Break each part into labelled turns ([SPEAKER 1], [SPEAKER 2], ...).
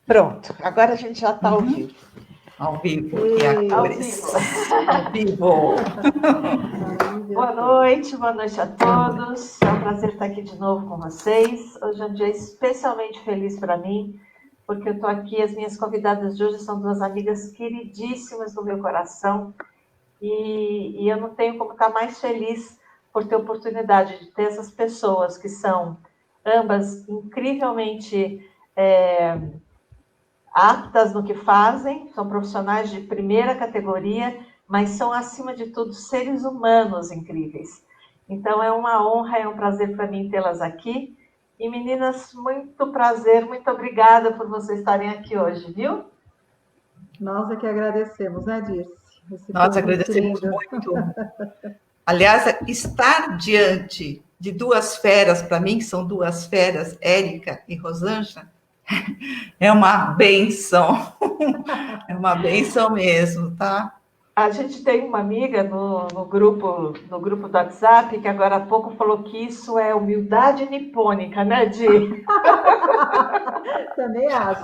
[SPEAKER 1] Pronto, agora a gente já está ao vivo.
[SPEAKER 2] Ao vivo, e a cores. Ao vivo.
[SPEAKER 1] Boa noite a todos. É um prazer estar aqui de novo com vocês. Hoje é um dia especialmente feliz para mim, porque eu estou aqui, as minhas convidadas de hoje são duas amigas queridíssimas do meu coração, e eu não tenho como estar mais feliz por ter a oportunidade de ter essas pessoas que são ambas incrivelmente aptas no que fazem, são profissionais de primeira categoria, mas são, acima de tudo, seres humanos incríveis. Então, é uma honra, é um prazer para mim tê-las aqui. E, meninas, muito prazer, muito obrigada por vocês estarem aqui hoje, viu?
[SPEAKER 3] Nós é que agradecemos, né, Dirce?
[SPEAKER 2] Nós agradecemos muito. Aliás, estar diante de duas feras, para mim, são duas feras, Érica e Rosângela, é uma benção. É uma benção mesmo, tá?
[SPEAKER 1] A gente tem uma amiga no grupo do WhatsApp que agora há pouco falou que isso é humildade nipônica, né, Di?
[SPEAKER 3] Também acho.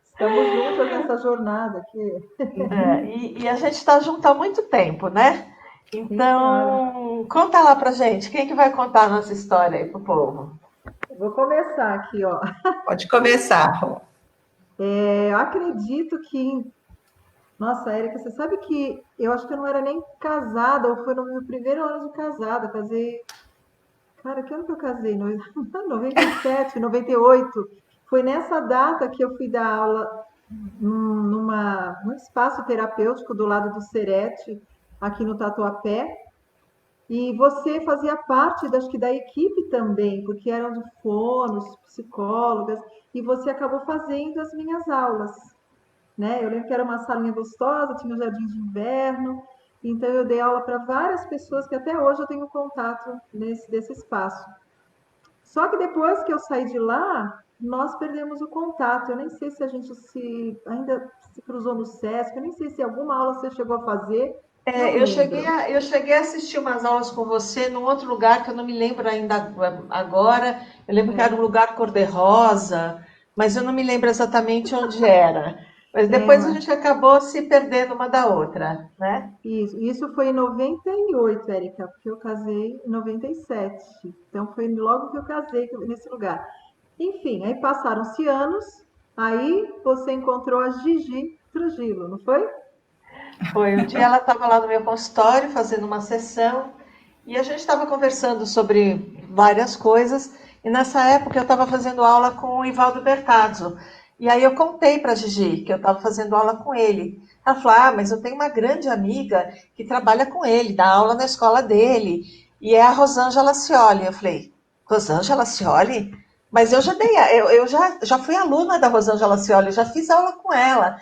[SPEAKER 3] Estamos juntas nessa jornada aqui.
[SPEAKER 1] E a gente está junto há muito tempo, né? Então, conta lá pra gente. Quem é que vai contar a nossa história aí pro povo?
[SPEAKER 3] Vou começar aqui, ó.
[SPEAKER 2] Pode começar, Rô.
[SPEAKER 3] Eu acredito que... Nossa, Érica, você sabe que eu acho que eu não era nem casada, ou foi no meu primeiro ano de casada. Casei... Cara, que ano que eu casei? 97, 98. Foi nessa data que eu fui dar aula num espaço terapêutico do lado do Serete, aqui no Tatuapé. E você fazia parte, acho que da equipe também, porque eram de fonos, psicólogas, e você acabou fazendo as minhas aulas, né? Eu lembro que era uma salinha gostosa, tinha um jardim de inverno, então eu dei aula para várias pessoas que até hoje eu tenho contato desse espaço. Só que depois que eu saí de lá, nós perdemos o contato. Eu nem sei se a gente ainda se cruzou no SESC, eu nem sei se alguma aula você chegou a fazer.
[SPEAKER 1] Eu cheguei a assistir umas aulas com você num outro lugar que eu não me lembro ainda agora. Eu lembro que era um lugar cor-de-rosa, mas eu não me lembro exatamente onde era. Mas depois a gente acabou se perdendo uma da outra, né?
[SPEAKER 3] Isso foi em 98, Érica, porque eu casei em 97. Então foi logo que eu casei nesse lugar. Enfim, aí passaram-se anos, aí você encontrou a Gigi Trujillo, não foi?
[SPEAKER 1] Foi, um dia ela estava lá no meu consultório fazendo uma sessão e a gente estava conversando sobre várias coisas, e nessa época eu estava fazendo aula com o Ivaldo Bertazzo. E aí eu contei para a Gigi que eu estava fazendo aula com ele. Ela falou, mas eu tenho uma grande amiga que trabalha com ele, dá aula na escola dele, e é a Rosângela Scioli. Eu falei, Rosângela Scioli? Mas eu já fui aluna da Rosângela Scioli, eu já fiz aula com ela.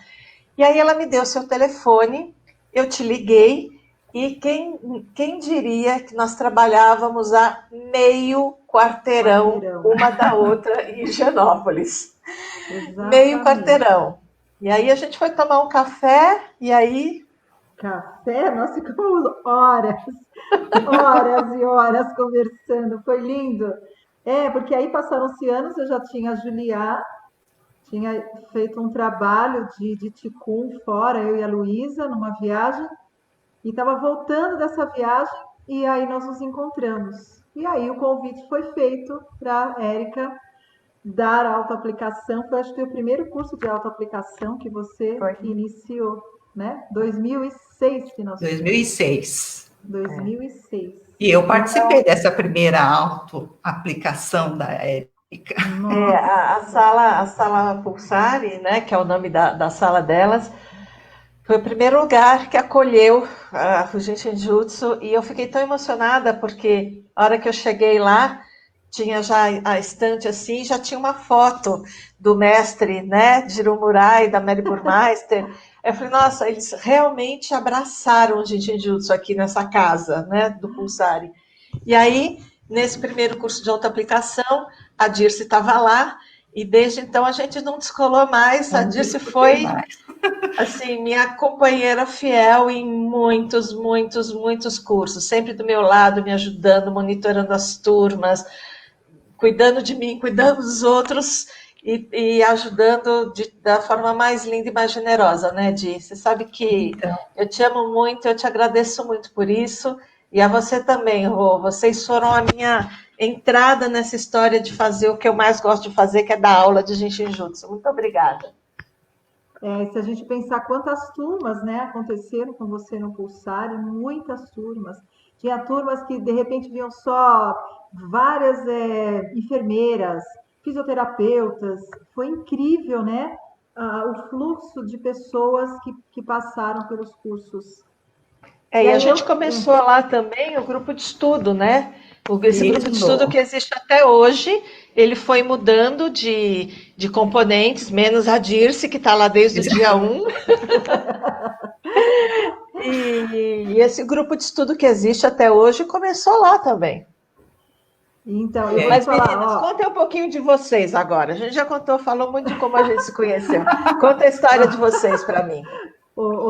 [SPEAKER 1] E aí ela me deu seu telefone, eu te liguei, e quem diria que nós trabalhávamos a meio quarteirão uma da outra em Higienópolis. Meio quarteirão. E aí a gente foi tomar um café, e aí...
[SPEAKER 3] Café? Nós ficamos horas e horas conversando, foi lindo. Porque aí passaram-se anos, eu já tinha a Juliá, tinha feito um trabalho de ticum fora, eu e a Luísa, numa viagem, e estava voltando dessa viagem, e aí nós nos encontramos. E aí o convite foi feito para a Érica dar autoaplicação. Foi, acho que, o primeiro curso de autoaplicação que você iniciou, né? 2006 que nós
[SPEAKER 2] 2006.
[SPEAKER 3] 2006.
[SPEAKER 2] E eu participei dessa primeira autoaplicação da Érica.
[SPEAKER 1] A sala Pulsari, né, que é o nome da sala delas, foi o primeiro lugar que acolheu a Fujin Jutsu, e eu fiquei tão emocionada porque a hora que eu cheguei lá, tinha já a estante assim, já tinha uma foto do mestre, né, Jiro Murai, da Mary Burmeister. Eu falei, nossa, eles realmente abraçaram o Jinjutsu aqui nessa casa, né, do Pulsari. E aí, nesse primeiro curso de autoaplicação, a Dirce estava lá, e desde então a gente não descolou mais. A Dirce foi, assim, minha companheira fiel em muitos, muitos, muitos cursos, sempre do meu lado, me ajudando, monitorando as turmas, cuidando de mim, cuidando dos outros. e ajudando da forma mais linda e mais generosa, né, Di? Você sabe que
[SPEAKER 2] Então,
[SPEAKER 1] eu te amo muito, eu te agradeço muito por isso, e a você também, Rô. Vocês foram a minha entrada nessa história de fazer o que eu mais gosto de fazer, que é dar aula de Jinshinjutsu. Muito obrigada.
[SPEAKER 3] Se a gente pensar quantas turmas, né, aconteceram com você no Pulsar, e muitas turmas. Tinha turmas que, de repente, vinham só várias enfermeiras, fisioterapeutas. Foi incrível, né? O fluxo de pessoas que passaram pelos cursos. E
[SPEAKER 1] E a
[SPEAKER 3] aí
[SPEAKER 1] gente começou lá também o grupo de estudo, né? Esse grupo de estudo
[SPEAKER 2] mesmo.
[SPEAKER 1] que existe até hoje, ele foi mudando de componentes, menos a Dirce, que está lá desde o dia 1. E esse grupo de estudo que existe até hoje começou lá também.
[SPEAKER 3] Então, eu vou te
[SPEAKER 1] Mas,
[SPEAKER 3] falar,
[SPEAKER 1] meninas,
[SPEAKER 3] ó,
[SPEAKER 1] contem um pouquinho de vocês agora. A gente já contou, falou muito de como a gente se conheceu. Conta a história de vocês para mim.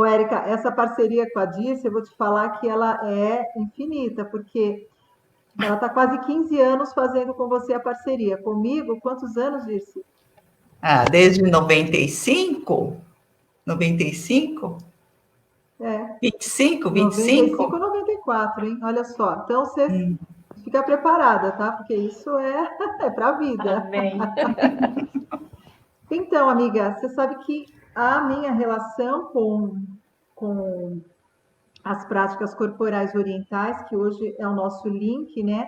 [SPEAKER 3] Érica, essa parceria com a Dirce, eu vou te falar que ela é infinita, porque ela está quase 15 anos fazendo com você a parceria. Comigo, quantos anos, Dirce?
[SPEAKER 2] Desde 95? 95?
[SPEAKER 3] É,
[SPEAKER 2] 25,
[SPEAKER 3] 95
[SPEAKER 2] 25?
[SPEAKER 3] ou 94, hein? Olha só. Então, você
[SPEAKER 2] Hum.
[SPEAKER 3] fica preparada, tá? Porque isso é para a vida.
[SPEAKER 1] Amém.
[SPEAKER 3] Então, amiga, você sabe que a minha relação com as práticas corporais orientais, que hoje é o nosso link, né?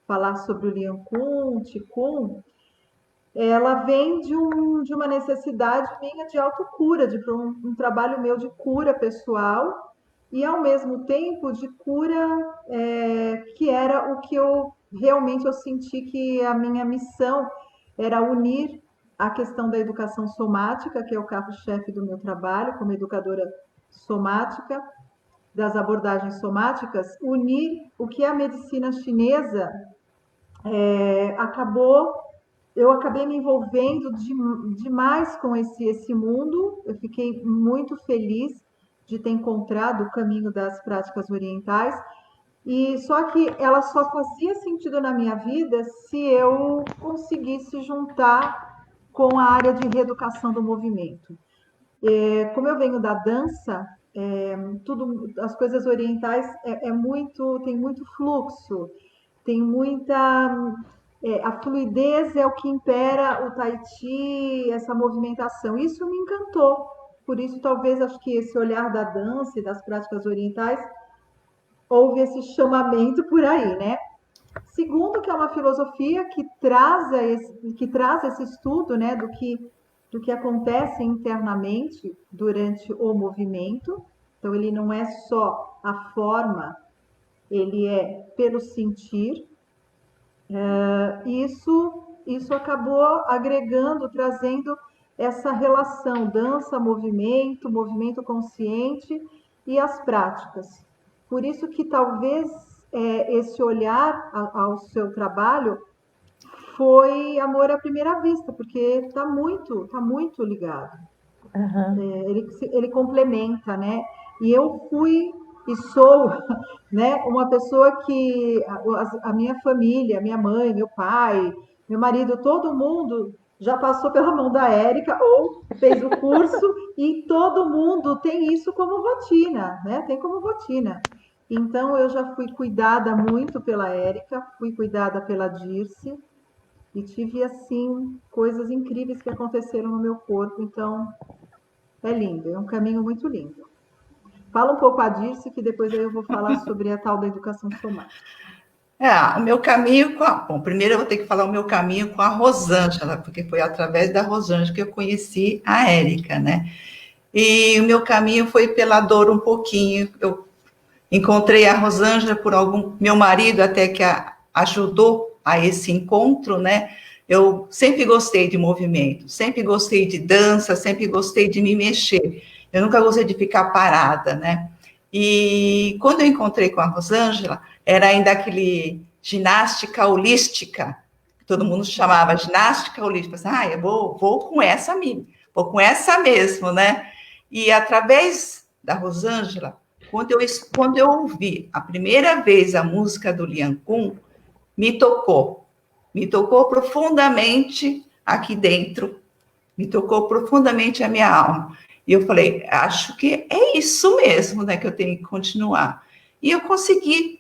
[SPEAKER 3] Falar sobre o Lian Kun, Qigong, ela vem de uma necessidade minha de autocura, de um trabalho meu de cura pessoal e, ao mesmo tempo, de cura que era o que eu senti que a minha missão era unir a questão da educação somática, que é o carro-chefe do meu trabalho como educadora somática, das abordagens somáticas, unir o que a medicina chinesa acabou eu acabei me envolvendo demais com esse mundo. Eu fiquei muito feliz de ter encontrado o caminho das práticas orientais. E só que ela só fazia sentido na minha vida se eu conseguisse juntar com a área de reeducação do movimento. Como eu venho da dança, as coisas orientais tem muito fluxo, tem muita a fluidez é o que impera o tai chi, essa movimentação. Isso me encantou. Por isso, talvez, acho que esse olhar da dança e das práticas orientais, houve esse chamamento por aí, né? Segundo, que é uma filosofia que traz esse estudo, né, do que acontece internamente durante o movimento. Então, ele não é só a forma, ele é pelo sentir. Isso acabou agregando, trazendo essa relação dança-movimento, movimento consciente e as práticas. Por isso que talvez esse olhar ao seu trabalho foi amor à primeira vista, porque está muito ligado. Ele complementa, né? E eu fui e sou, né, uma pessoa que a minha família, minha mãe, meu pai, meu marido, todo mundo já passou pela mão da Érica ou fez o curso e todo mundo tem isso como rotina, né? Tem como rotina. Então eu já fui cuidada muito pela Érica, fui cuidada pela Dirce e tive assim coisas incríveis que aconteceram no meu corpo. Então é lindo, é um caminho muito lindo. Fala um pouco a Dirce, que depois eu vou falar sobre a tal da educação somática.
[SPEAKER 2] O meu caminho Bom, primeiro eu vou ter que falar o meu caminho com a Rosângela, porque foi através da Rosângela que eu conheci a Érica, né? E o meu caminho foi pela dor um pouquinho. Eu encontrei a Rosângela meu marido até que ajudou a esse encontro, né? Eu sempre gostei de movimento, sempre gostei de dança, sempre gostei de me mexer. Eu nunca gostei de ficar parada, né? E quando eu encontrei com a Rosângela, era ainda aquele ginástica holística, que todo mundo chamava ginástica holística. Eu vou com essa amiga, vou com essa mesmo, né? E através da Rosângela, quando eu ouvi a primeira vez a música do Lian Kun, me tocou profundamente aqui dentro me tocou profundamente a minha alma. E eu falei, acho que é isso mesmo, né, que eu tenho que continuar. E eu consegui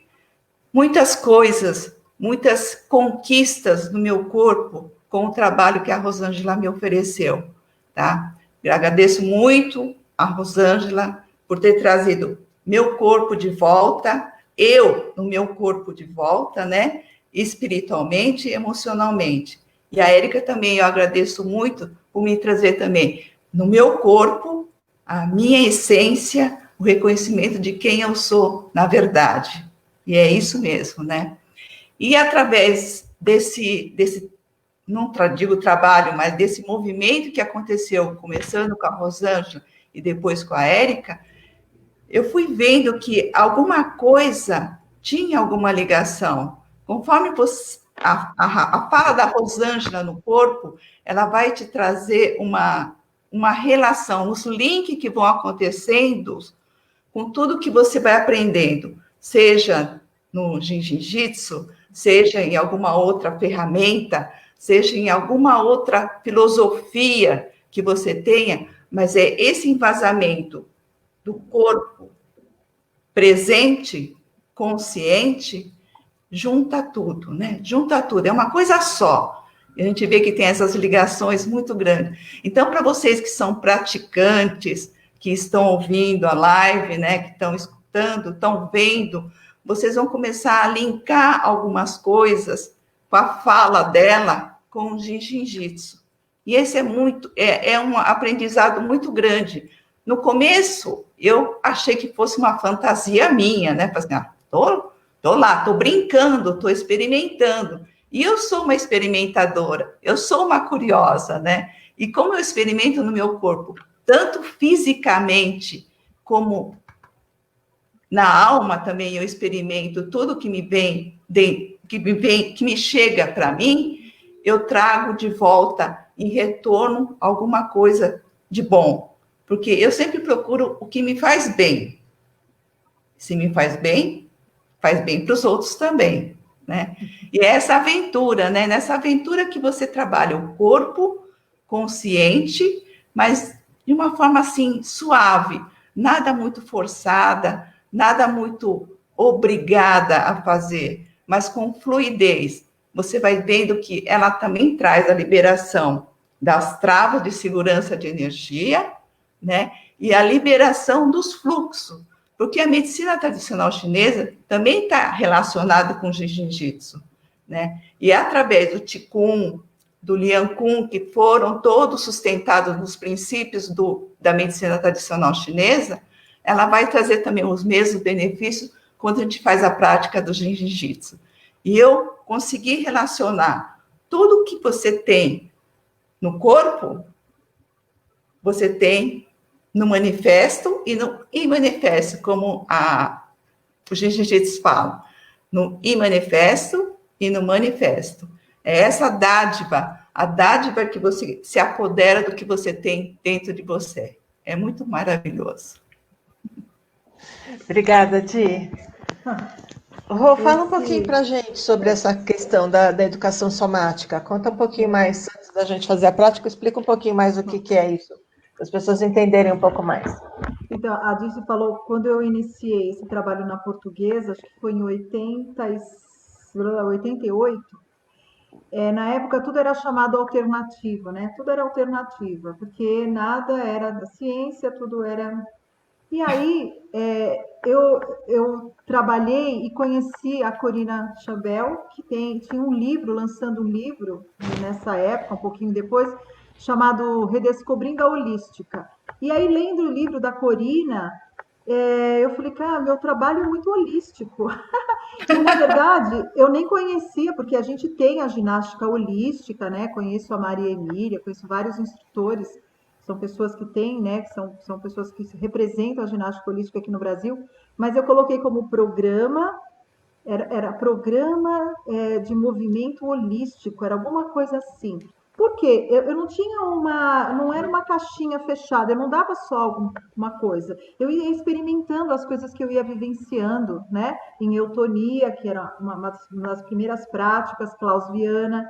[SPEAKER 2] muitas coisas, muitas conquistas no meu corpo com o trabalho que a Rosângela me ofereceu, tá? Eu agradeço muito a Rosângela por ter trazido meu corpo de volta, eu no meu corpo de volta, né? Espiritualmente e emocionalmente. E a Érica também, eu agradeço muito por me trazer também no meu corpo, a minha essência, o reconhecimento de quem eu sou, na verdade. E é isso mesmo, né? E através desse não digo trabalho, mas desse movimento que aconteceu, começando com a Rosângela e depois com a Érica, eu fui vendo que alguma coisa tinha alguma ligação. Conforme você, a fala da Rosângela no corpo, ela vai te trazer uma relação, os links que vão acontecendo com tudo que você vai aprendendo, seja no Jiu-Jitsu, seja em alguma outra ferramenta, seja em alguma outra filosofia que você tenha, mas é esse envasamento do corpo presente, consciente, junta tudo, né? Junta tudo, é uma coisa só. A gente vê que tem essas ligações muito grandes. Então, para vocês que são praticantes, que estão ouvindo a live, né, que estão escutando, estão vendo, vocês vão começar a linkar algumas coisas com a fala dela com o Jiu-Jitsu. E esse é um aprendizado muito grande. No começo, eu achei que fosse uma fantasia minha, né? Falei assim, tô lá, tô brincando, tô experimentando. E eu sou uma experimentadora, eu sou uma curiosa, né? E como eu experimento no meu corpo, tanto fisicamente como na alma também eu experimento tudo que me vem, que me chega para mim, eu trago de volta em retorno alguma coisa de bom, porque eu sempre procuro o que me faz bem. Se me faz bem para os outros também, né? E é essa aventura, né? Nessa aventura que você trabalha o corpo consciente, mas de uma forma assim suave, nada muito forçada, nada muito obrigada a fazer, mas com fluidez. Você vai vendo que ela também traz a liberação das travas de segurança de energia, né? E a liberação dos fluxos, porque a medicina tradicional chinesa também está relacionada com o Jiu-Jitsu, né? E através do Qigong, do Liang Kun, que foram todos sustentados nos princípios da medicina tradicional chinesa, ela vai trazer também os mesmos benefícios quando a gente faz a prática do Jiu-Jitsu. E eu consegui relacionar tudo que você tem no corpo, você tem no manifesto e no imanifesto, como o Jiu-Jitsu fala, no imanifesto e no manifesto. É essa dádiva, a dádiva que você se apodera do que você tem dentro de você. É muito maravilhoso.
[SPEAKER 1] Obrigada, Di. Rô, fala um pouquinho para a gente sobre essa questão da educação somática. Conta um pouquinho mais, antes da gente fazer a prática, explica um pouquinho mais o que é isso, para as pessoas entenderem um pouco mais.
[SPEAKER 3] Então, a Dirce falou, quando eu iniciei esse trabalho na Portuguesa, acho que foi em 88, na época tudo era chamado alternativa, né? Tudo era alternativa, porque nada era da ciência, tudo era... E aí, eu trabalhei e conheci a Corina Chambel, que tinha um livro, lançando um livro nessa época, um pouquinho depois, chamado Redescobrindo a Holística. E aí, lendo o livro da Corina, eu falei, cara, meu trabalho é muito holístico. E, na verdade, eu nem conhecia, porque a gente tem a ginástica holística, né? Conheço a Maria Emília, conheço vários instrutores, são pessoas que têm, né? Que são pessoas que representam a ginástica holística aqui no Brasil, mas eu coloquei como programa, era programa de movimento holístico, era alguma coisa assim. Por quê? Eu não tinha não era uma caixinha fechada, eu não dava só uma coisa. Eu ia experimentando as coisas que eu ia vivenciando, né? Em eutonia, que era uma das primeiras práticas, Klaus Viana.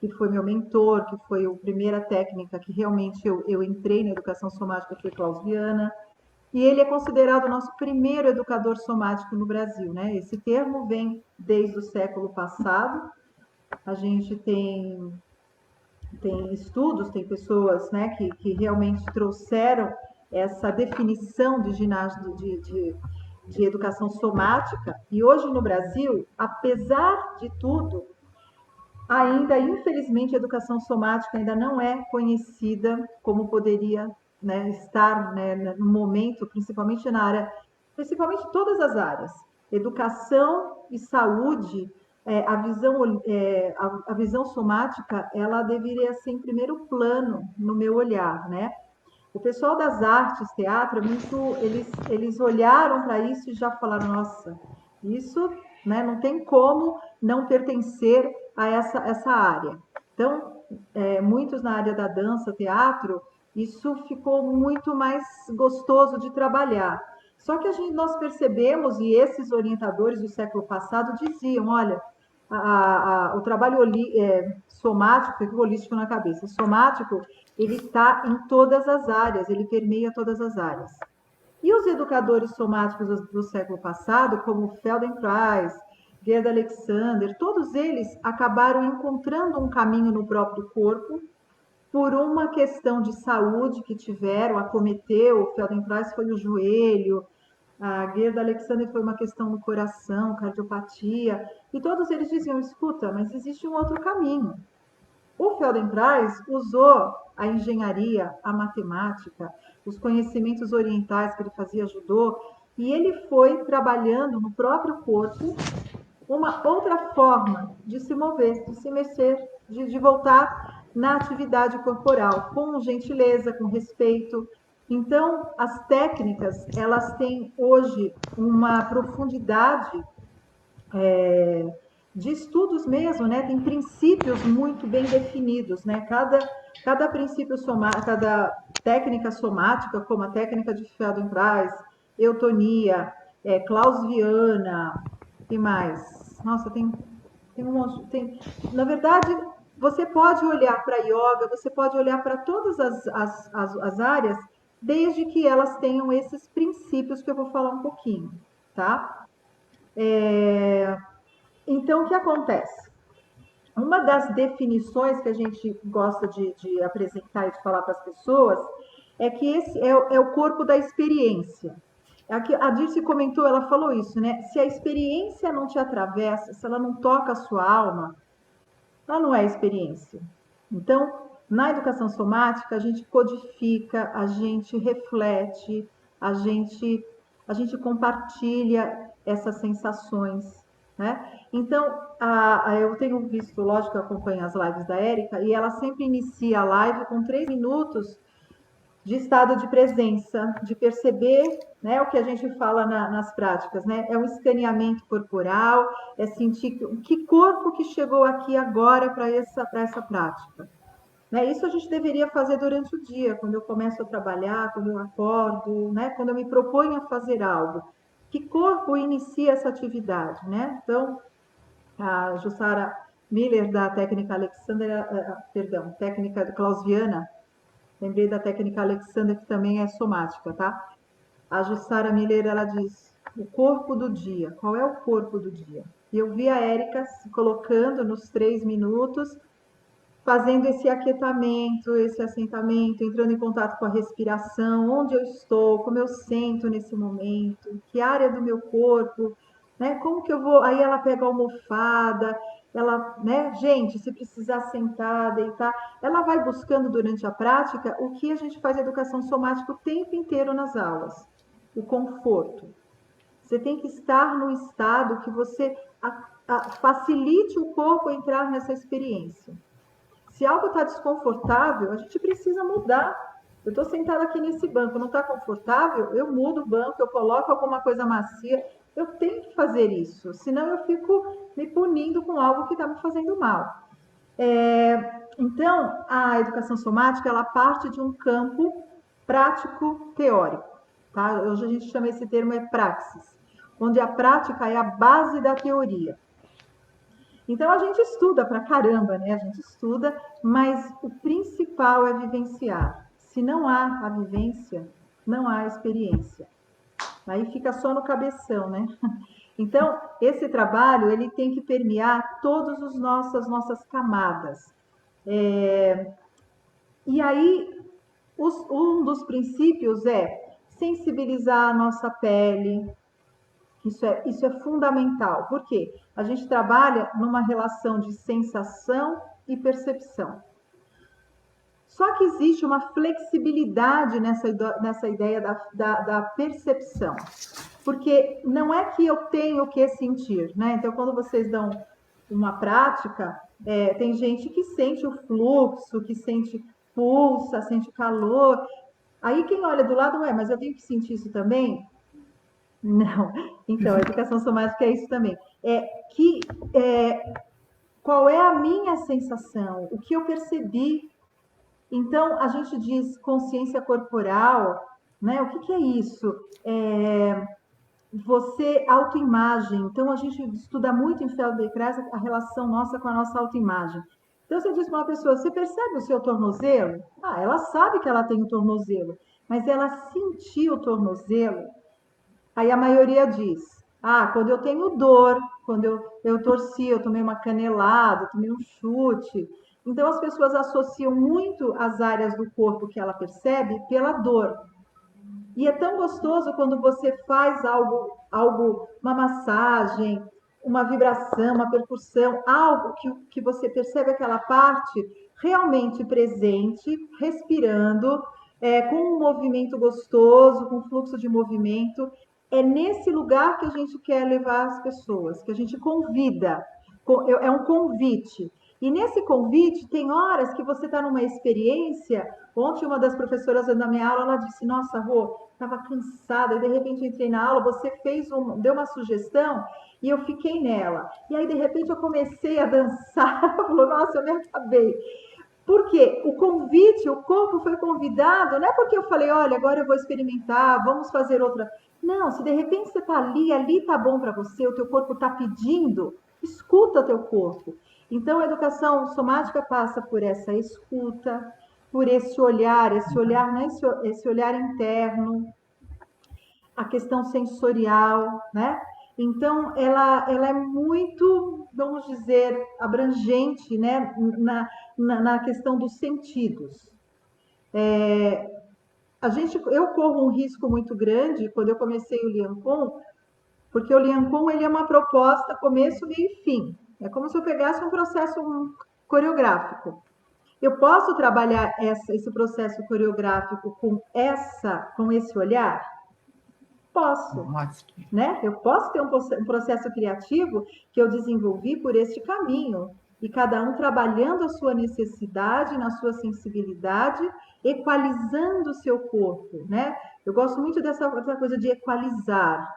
[SPEAKER 3] que foi meu mentor, que foi a primeira técnica que realmente eu entrei na educação somática, foi Klaus Viana. E ele é considerado o nosso primeiro educador somático no Brasil, né? Esse termo vem desde o século passado. A gente tem estudos, tem pessoas, né, que realmente trouxeram essa definição de ginásio de educação somática. E hoje no Brasil, apesar de tudo, ainda, infelizmente, a educação somática ainda não é conhecida como poderia, né, estar, né, no momento, principalmente na área, principalmente todas as áreas, educação e saúde. A visão somática, ela deveria ser em primeiro plano no meu olhar, né? O pessoal das artes, teatro, eles olharam para isso e já falaram, nossa, isso, né, não tem como não pertencer a essa área. Então, muitos na área da dança, teatro, isso ficou muito mais gostoso de trabalhar. Só que nós percebemos, e esses orientadores do século passado diziam, olha, o trabalho somático, fica holístico na cabeça, somático, ele está em todas as áreas, ele permeia todas as áreas. E os educadores somáticos do século passado, como Feldenkrais, Gerd Alexander, todos eles acabaram encontrando um caminho no próprio corpo por uma questão de saúde que tiveram, acometeu, o Feldenkrais foi o joelho, a Gerd Alexander foi uma questão no coração, cardiopatia, e todos eles diziam, escuta, mas existe um outro caminho. O Feldenkrais usou a engenharia, a matemática, os conhecimentos orientais que ele fazia judô, e ele foi trabalhando no próprio corpo uma outra forma de se mover, de se mexer, de voltar na atividade corporal, com gentileza, com respeito. Então, as técnicas, elas têm hoje uma profundidade de estudos mesmo, né? Tem princípios muito bem definidos, né? Cada princípio somático, cada técnica somática, como a técnica de Feldenkrais, eutonia, Klaus Viana, e mais. Nossa, tem um monte. Na verdade, você pode olhar para yoga, você pode olhar para todas as áreas, desde que elas tenham esses princípios que eu vou falar um pouquinho, tá? Então, o que acontece? Uma das definições que a gente gosta de apresentar e de falar para as pessoas é que esse é o corpo da experiência. A Dirce comentou, ela falou isso, né? Se a experiência não te atravessa, se ela não toca a sua alma, ela não é experiência. Então, na educação somática, a gente codifica, a gente reflete, a gente compartilha essas sensações, né? Então, eu tenho visto, lógico, eu acompanho as lives da Érica, e ela sempre inicia a live com 3 minutos de estado de presença, de perceber, né, o que a gente fala nas práticas, né? É um escaneamento corporal, é sentir que corpo que chegou aqui agora para essa prática. Né? Isso a gente deveria fazer durante o dia, quando eu começo a trabalhar, quando eu acordo, né? Quando eu me proponho a fazer algo. Que corpo inicia essa atividade, né? Então, a Jussara Miller, da técnica técnica Klaus Viana, lembrei da técnica Alexander, que também é somática, tá? A Jussara Miller, ela diz, o corpo do dia. Qual é o corpo do dia? E eu vi a Érica se colocando nos 3 minutos, fazendo esse aquietamento, esse assentamento, entrando em contato com a respiração, onde eu estou, como eu sinto nesse momento, que área do meu corpo, né? Como que eu vou... Aí ela pega a almofada, ela, né? Gente, se precisar sentar, deitar, ela vai buscando durante a prática o que a gente faz educação somática o tempo inteiro nas aulas, o conforto. Você tem que estar no estado que você facilite o corpo a entrar nessa experiência. Se algo está desconfortável, a gente precisa mudar. Eu estou sentada aqui nesse banco, não está confortável? Eu mudo o banco, eu coloco alguma coisa macia. Eu tenho que fazer isso, senão eu fico me punindo com algo que está me fazendo mal. Então, a educação somática, ela parte de um campo prático-teórico. Tá? Hoje a gente chama esse termo praxis, onde a prática é a base da teoria. Então, a gente estuda pra caramba, né? A gente estuda, mas o principal é vivenciar. Se não há a vivência, não há a experiência. Aí fica só no cabeção, né? Então, esse trabalho, ele tem que permear todas as nossas camadas. E aí, um dos princípios é sensibilizar a nossa pele. Isso é fundamental. Por quê? A gente trabalha numa relação de sensação e percepção. Só que existe uma flexibilidade nessa ideia da percepção. Porque não é que eu tenho que sentir, né? Então, quando vocês dão uma prática, tem gente que sente o fluxo, que sente pulsa, sente calor. Aí quem olha do lado, mas eu tenho que sentir isso também? Não. Então, a educação somática é isso também. Qual é a minha sensação? O que eu percebi? Então, a gente diz consciência corporal, né? O que é isso? Você, autoimagem. Então, a gente estuda muito em Feldenkrais a relação nossa com a nossa autoimagem. Então, você diz para uma pessoa, você percebe o seu tornozelo? Ela sabe que ela tem o tornozelo, mas ela sentiu o tornozelo. Aí a maioria diz, quando eu tenho dor, quando eu torci, eu tomei uma canelada, tomei um chute. Então, as pessoas associam muito as áreas do corpo que ela percebe pela dor. E é tão gostoso quando você faz algo, uma massagem, uma vibração, uma percussão, algo que você percebe aquela parte realmente presente, respirando, com um movimento gostoso, com fluxo de movimento. É nesse lugar que a gente quer levar as pessoas, que a gente convida. É um convite. E nesse convite, tem horas que você está numa experiência. Ontem, uma das professoras da minha aula, ela disse, nossa, Rô, estava cansada, e de repente entrei na aula, você deu uma sugestão, e eu fiquei nela. E aí, de repente, eu comecei a dançar, ela falou, nossa, eu me acabei. Por quê? O convite, o corpo foi convidado, não é porque eu falei, olha, agora eu vou experimentar, vamos fazer outra. Não, se de repente você está ali está bom para você, o teu corpo está pedindo, escuta teu corpo. Então, a educação somática passa por essa escuta, por esse olhar não é esse olhar interno, a questão sensorial, né? Então, ela é muito, vamos dizer, abrangente, né? Na questão dos sentidos. Eu corro um risco muito grande quando eu comecei o Liancon, porque o Liancon ele é uma proposta começo, meio e fim. É como se eu pegasse um processo coreográfico. Eu posso trabalhar esse processo coreográfico com esse olhar? Posso, né? Eu posso ter um processo criativo que eu desenvolvi por este caminho, e cada um trabalhando a sua necessidade, na sua sensibilidade, equalizando o seu corpo, né? Eu gosto muito dessa coisa de equalizar.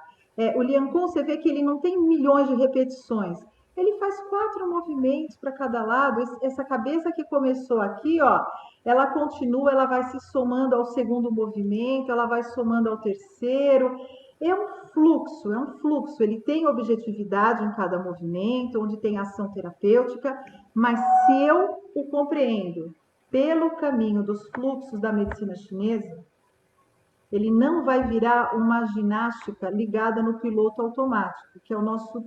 [SPEAKER 3] O Liancon, você vê que ele não tem milhões de repetições, ele faz 4 movimentos para cada lado. Essa cabeça que começou aqui, ó, ela continua, ela vai se somando ao segundo movimento, ela vai somando ao terceiro. É um fluxo. Ele tem objetividade em cada movimento, onde tem ação terapêutica, mas se eu o compreendo pelo caminho dos fluxos da medicina chinesa, ele não vai virar uma ginástica ligada no piloto automático, que é o nosso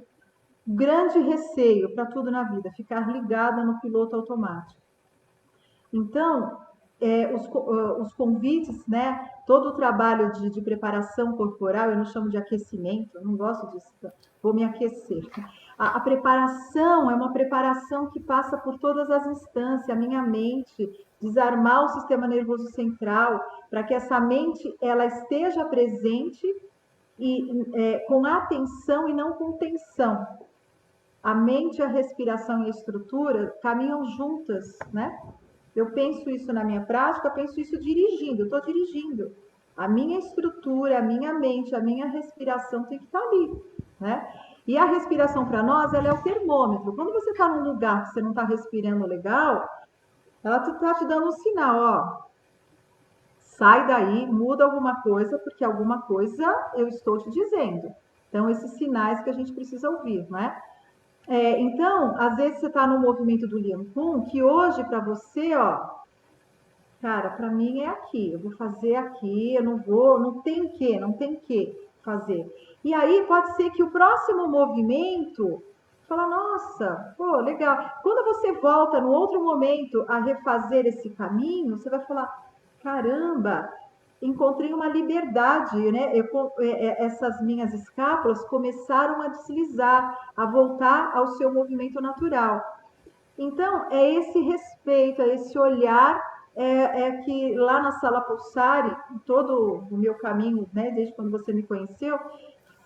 [SPEAKER 3] grande receio para tudo na vida, ficar ligada no piloto automático. Então, os convites, né? Todo o trabalho de preparação corporal, eu não chamo de aquecimento, eu não gosto disso, vou me aquecer. A preparação é uma preparação que passa por todas as instâncias, a minha mente, desarmar o sistema nervoso central, para que essa mente ela esteja presente e com atenção e não com tensão. A mente, a respiração e a estrutura caminham juntas, né? Eu penso isso na minha prática, penso isso dirigindo, eu estou dirigindo. A minha estrutura, a minha mente, a minha respiração tem que estar ali, né? E a respiração para nós, ela é o termômetro. Quando você está num lugar que você não está respirando legal, ela está te dando um sinal, ó. Sai daí, muda alguma coisa, porque alguma coisa eu estou te dizendo. Então, esses sinais que a gente precisa ouvir, né? Então, às vezes você está no movimento do Lian Kun, que hoje para você, ó, cara, para mim é aqui, eu vou fazer aqui, eu não vou, não tem que fazer. E aí pode ser que o próximo movimento fala, nossa, pô, legal. Quando você volta no outro momento a refazer esse caminho, você vai falar, caramba, encontrei uma liberdade, né? Essas minhas escápulas começaram a deslizar, a voltar ao seu movimento natural. Então, é esse respeito, é esse olhar, que lá na Sala Pulsari, todo o meu caminho, né, desde quando você me conheceu,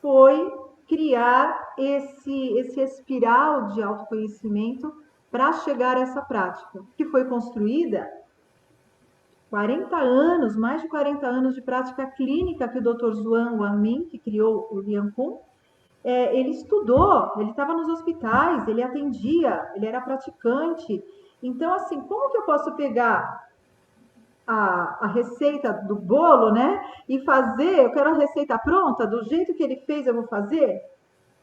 [SPEAKER 3] foi criar esse espiral de autoconhecimento para chegar a essa prática, que foi construída 40 anos, mais de 40 anos de prática clínica que o Dr. Zhuang Wanmin, que criou o Lian Kun, ele estudou, ele estava nos hospitais, ele atendia, ele era praticante. Então, assim, como que eu posso pegar a receita do bolo, né? E fazer, eu quero a receita pronta, do jeito que ele fez, eu vou fazer?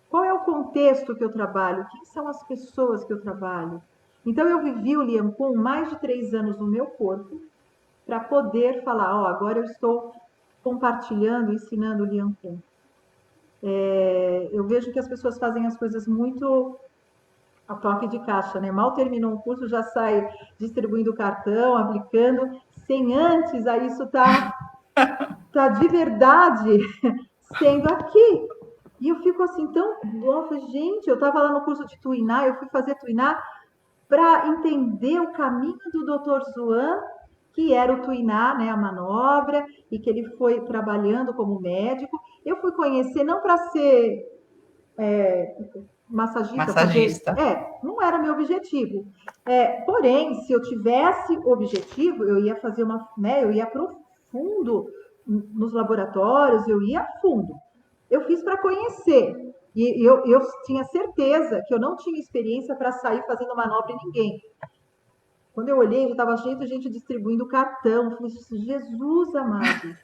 [SPEAKER 3] Qual é o contexto que eu trabalho? Quem são as pessoas que eu trabalho? Então, eu vivi o Lian Kun mais de 3 anos no meu corpo, para poder falar, ó, agora eu estou compartilhando, ensinando o Lian Kun. Eu vejo que as pessoas fazem as coisas muito a toque de caixa, né? Mal terminou um curso, já sai distribuindo cartão, aplicando, sem antes, aí isso tá de verdade sendo aqui. E eu fico assim, tão, nossa, gente, eu estava lá no curso de Tuiná, eu fui fazer Tuiná para entender o caminho do Dr. Zhuang, que era o Tuiná, né, a manobra, e que ele foi trabalhando como médico. Eu fui conhecer não para ser massagista,
[SPEAKER 2] Massagista.
[SPEAKER 3] porque não era meu objetivo. Porém, se eu tivesse objetivo, eu ia fazer eu ia profundo nos laboratórios, eu ia a fundo. Eu fiz para conhecer. E eu tinha certeza que eu não tinha experiência para sair fazendo manobra em ninguém. Quando eu olhei, já estava cheio de gente distribuindo cartão. Eu falei, Jesus amado.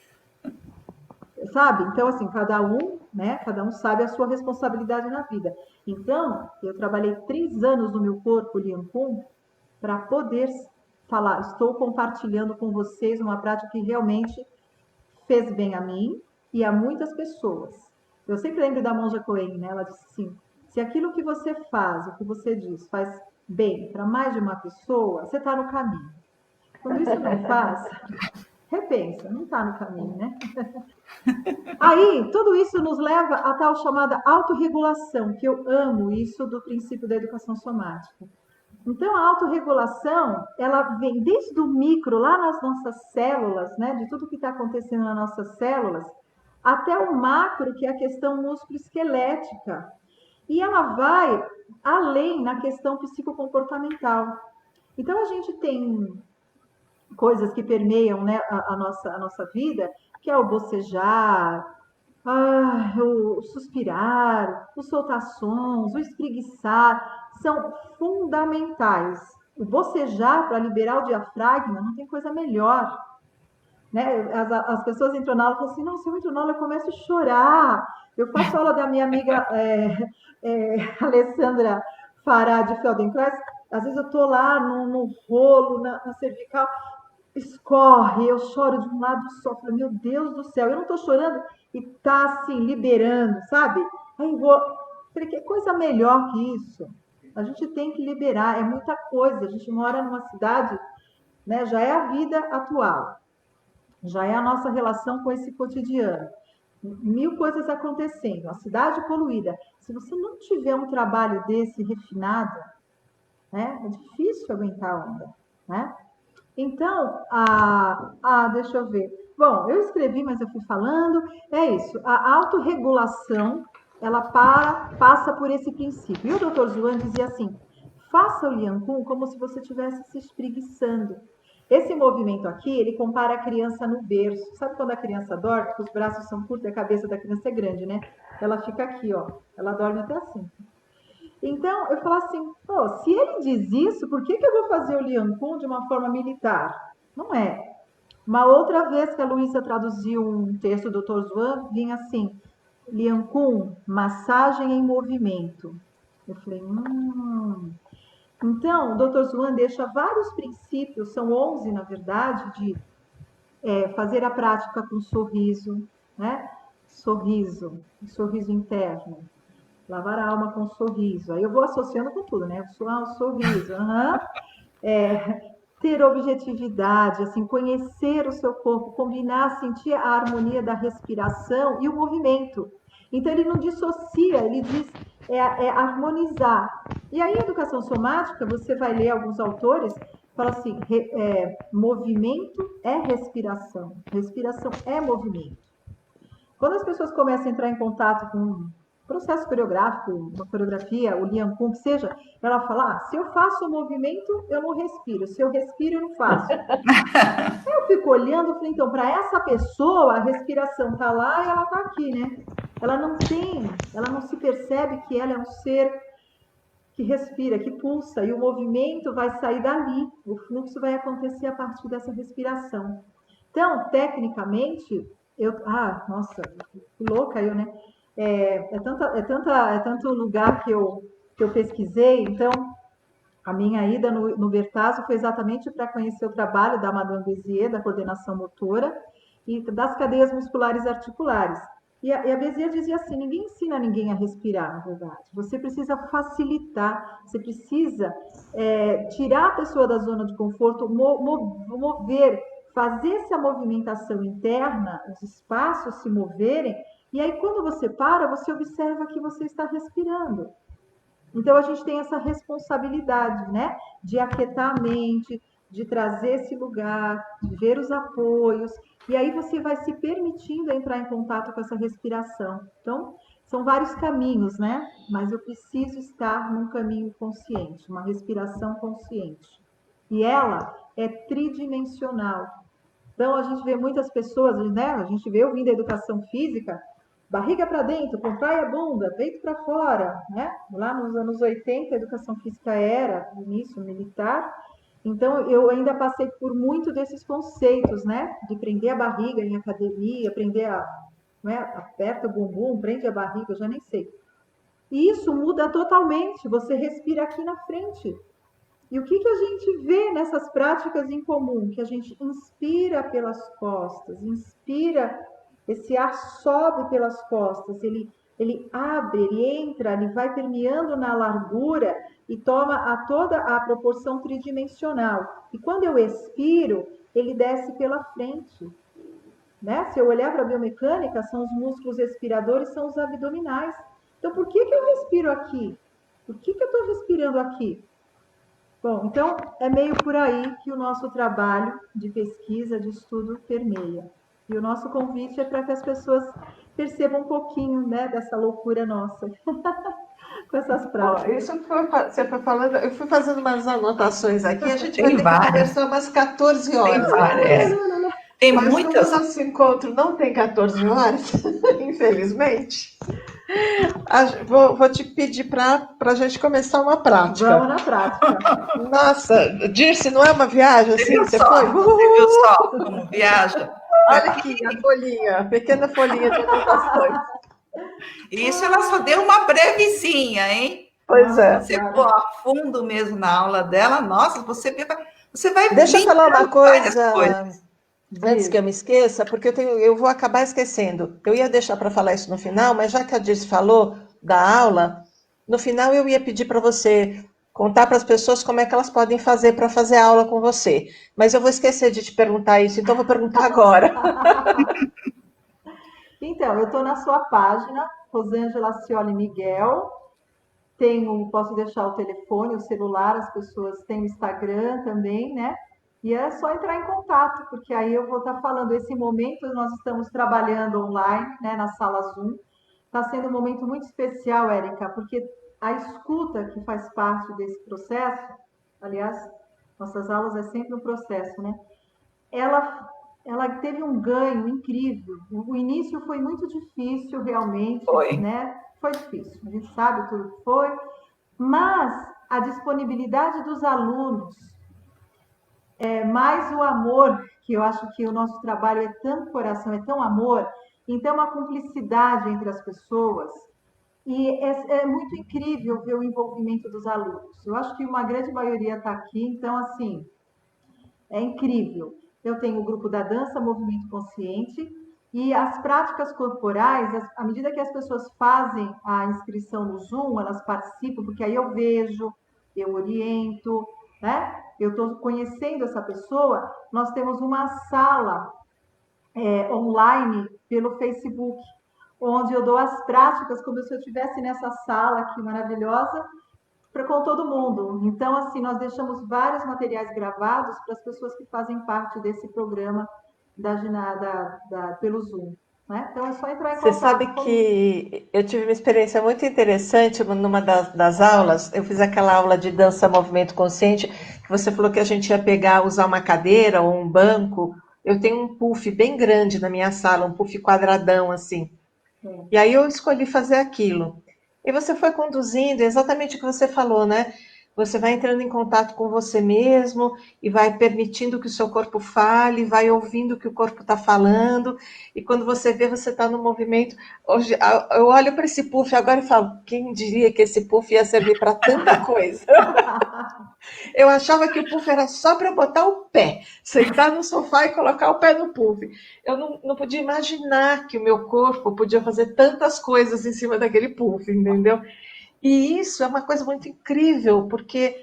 [SPEAKER 3] Sabe? Então, assim, cada um sabe a sua responsabilidade na vida. Então, eu trabalhei 3 anos no meu corpo, Lian Kun, para poder falar, estou compartilhando com vocês uma prática que realmente fez bem a mim e a muitas pessoas. Eu sempre lembro da Monja Coen, né? Ela disse assim, se aquilo que você faz, o que você diz, faz bem para mais de uma pessoa, você está no caminho. Quando isso não faz, repensa, não está no caminho, né? Aí, tudo isso nos leva a tal chamada autorregulação, que eu amo isso do princípio da educação somática. Então, a autorregulação, ela vem desde o micro, lá nas nossas células, né, de tudo que está acontecendo nas nossas células, até o macro, que é a questão músculo-esquelética. E ela vai além na questão psicocomportamental. Então, a gente tem coisas que permeiam, né, a nossa vida, que é o bocejar, o suspirar, o soltar sons, o espreguiçar, são fundamentais. O bocejar para liberar o diafragma não tem coisa melhor. Né? As pessoas entram na aula e falam assim, não, se eu entro na aula eu começo a chorar. Eu faço aula da minha amiga Alessandra Fará de Feldenkrais, às vezes eu estou lá no rolo, na cervical, escorre, eu choro de um lado só, falo, meu Deus do céu, eu não estou chorando e tá assim, liberando, sabe? Aí eu vou, falei, que coisa melhor que isso? A gente tem que liberar, é muita coisa, a gente mora numa cidade, né, já é a vida atual, já é a nossa relação com esse cotidiano, 1000 coisas acontecendo, a cidade poluída, se você não tiver um trabalho desse refinado, né, é difícil aguentar a onda, né? Então, deixa eu ver. Bom, eu escrevi, mas eu fui falando. É isso. A autorregulação, ela passa por esse princípio. E o Dr. Zhuang dizia assim, faça o Lian Kun como se você estivesse se espreguiçando. Esse movimento aqui, ele compara a criança no berço. Sabe quando a criança dorme? Os braços são curtos e a cabeça da criança é grande, né? Ela fica aqui, ó. Ela dorme até assim. Então, eu falo assim, se ele diz isso, por que eu vou fazer o Lian Kun de uma forma militar? Não é. Uma outra vez que a Luísa traduziu um texto do Dr. Zhuang, vinha assim, Lian Kun, massagem em movimento. Eu falei, Então, o Dr. Zhuan deixa vários princípios, são 11, na verdade, de fazer a prática com sorriso, né? Sorriso interno. Lavar a alma com sorriso. Aí eu vou associando com tudo, né? O sorriso. Ter objetividade, assim, conhecer o seu corpo, combinar, sentir a harmonia da respiração e o movimento. Então, ele não dissocia, ele diz harmonizar. E aí, a educação somática, você vai ler alguns autores, fala assim, movimento é respiração é movimento. Quando as pessoas começam a entrar em contato com um processo coreográfico, uma coreografia, o Lian Kung, que seja, ela fala, se eu faço o movimento, eu não respiro. Se eu respiro, eu não faço. Eu fico olhando e falei, então, para essa pessoa, a respiração está lá e ela está aqui, né? Ela não se percebe que ela é um ser que respira, que pulsa, e o movimento vai sair dali, o fluxo vai acontecer a partir dessa respiração. Então, tecnicamente, nossa, que louca eu, né? É tanto lugar que eu pesquisei, então a minha ida no Vertaso foi exatamente para conhecer o trabalho da Madame Bézier, da coordenação motora e das cadeias musculares articulares. E a Bézier dizia assim, ninguém ensina ninguém a respirar, na verdade. Você precisa facilitar, você precisa tirar a pessoa da zona de conforto, mover, fazer essa movimentação interna, os espaços se moverem, e aí quando você para, você observa que você está respirando. Então, a gente tem essa responsabilidade, né? De aquietar a mente, de trazer esse lugar, de ver os apoios, e aí você vai se permitindo entrar em contato com essa respiração. Então, são vários caminhos, né? Mas eu preciso estar num caminho consciente, uma respiração consciente. E ela é tridimensional. Então, a gente vê muitas pessoas, né? A gente vê, eu vim da educação física, barriga para dentro, contrai a bunda, peito para fora, né? Lá nos anos 80, a educação física era, início, militar. Então, eu ainda passei por muito desses conceitos, né? De prender a barriga em academia, aperta o bumbum, prende a barriga, eu já nem sei. E isso muda totalmente, você respira aqui na frente. E o que a gente vê nessas práticas em comum? Que a gente inspira pelas costas, esse ar sobe pelas costas, ele abre, ele entra, ele vai permeando na largura e toma toda a proporção tridimensional. E quando eu expiro, ele desce pela frente. Né? Se eu olhar para a biomecânica, são os músculos respiradores, são os abdominais. Então, por que eu respiro aqui? Por que eu estou respirando aqui? Bom, então é meio por aí que o nosso trabalho de pesquisa, de estudo permeia. E o nosso convite é para que as pessoas percebam um pouquinho, né, dessa loucura nossa, com essas práticas.
[SPEAKER 1] Isso que você foi falando, eu fui fazendo umas anotações aqui, a gente
[SPEAKER 2] Tem
[SPEAKER 1] vai ter
[SPEAKER 2] várias.
[SPEAKER 1] que conversar umas 14 horas.
[SPEAKER 2] Tem várias. Tem
[SPEAKER 1] Mas
[SPEAKER 2] muitas.
[SPEAKER 1] como o nosso encontro não tem 14 horas, infelizmente, vou te pedir para a gente começar uma prática.
[SPEAKER 3] Vamos na prática.
[SPEAKER 1] Nossa, Dirce, não é uma viagem assim?
[SPEAKER 2] Você viu só como viaja?
[SPEAKER 1] Olha aqui a folhinha, a pequena folhinha de anotações.
[SPEAKER 2] Isso ela só deu uma brevezinha, hein?
[SPEAKER 1] Pois é.
[SPEAKER 2] Você for a fundo mesmo na aula dela, nossa, você vai...
[SPEAKER 1] Deixa eu falar uma coisa, antes que eu me esqueça, porque eu vou acabar esquecendo. Eu ia deixar para falar isso no final, mas já que a Dirce falou da aula, no final eu ia pedir para você contar para as pessoas como é que elas podem fazer para fazer aula com você. Mas eu vou esquecer de te perguntar isso, então eu vou perguntar agora.
[SPEAKER 3] Então, eu estou na sua página, Rosângela Scioli Miguel. Posso deixar o telefone, o celular, as pessoas têm o Instagram também, né? E é só entrar em contato, porque aí eu vou estar falando. Esse momento nós estamos trabalhando online, né, na sala Zoom. Está sendo um momento muito especial, Érica, porque a escuta que faz parte desse processo, aliás, nossas aulas é sempre um processo, né? Ela teve um ganho incrível. O início foi muito difícil, realmente, né? Foi difícil, a gente sabe tudo que foi, mas a disponibilidade dos alunos, mais o amor, que eu acho que o nosso trabalho é tanto coração, é tão amor, então uma cumplicidade entre as pessoas. E é muito incrível ver o envolvimento dos alunos. Eu acho que uma grande maioria está aqui, então, assim, é incrível. Eu tenho o grupo da dança, movimento consciente, e as práticas corporais, à medida que as pessoas fazem a inscrição no Zoom, elas participam, porque aí eu vejo, eu oriento, né? Eu estou conhecendo essa pessoa. Nós temos uma sala online pelo Facebook, onde eu dou as práticas como se eu estivesse nessa sala aqui maravilhosa, com todo mundo. Então, assim, nós deixamos vários materiais gravados para as pessoas que fazem parte desse programa pelo Zoom. Né? Então, é só entrar em
[SPEAKER 1] Você sabe
[SPEAKER 3] contato comigo.
[SPEAKER 1] que eu tive uma experiência muito interessante numa das aulas. Eu fiz aquela aula de dança movimento consciente, que você falou que a gente ia pegar, usar uma cadeira ou um banco. Eu tenho um puff bem grande na minha sala, um puff quadradão assim. E aí eu escolhi fazer aquilo. E você foi conduzindo exatamente o que você falou, né? Você vai entrando em contato com você mesmo e vai permitindo que o seu corpo fale, vai ouvindo o que o corpo está falando. E quando você vê, você está no movimento. Hoje, eu olho para esse puff agora e falo: quem diria que esse puff ia servir para tanta coisa? Eu achava que o puff era só para botar o pé, sentar no sofá e colocar o pé no puff. Eu não podia imaginar que o meu corpo podia fazer tantas coisas em cima daquele puff, entendeu? E isso é uma coisa muito incrível, porque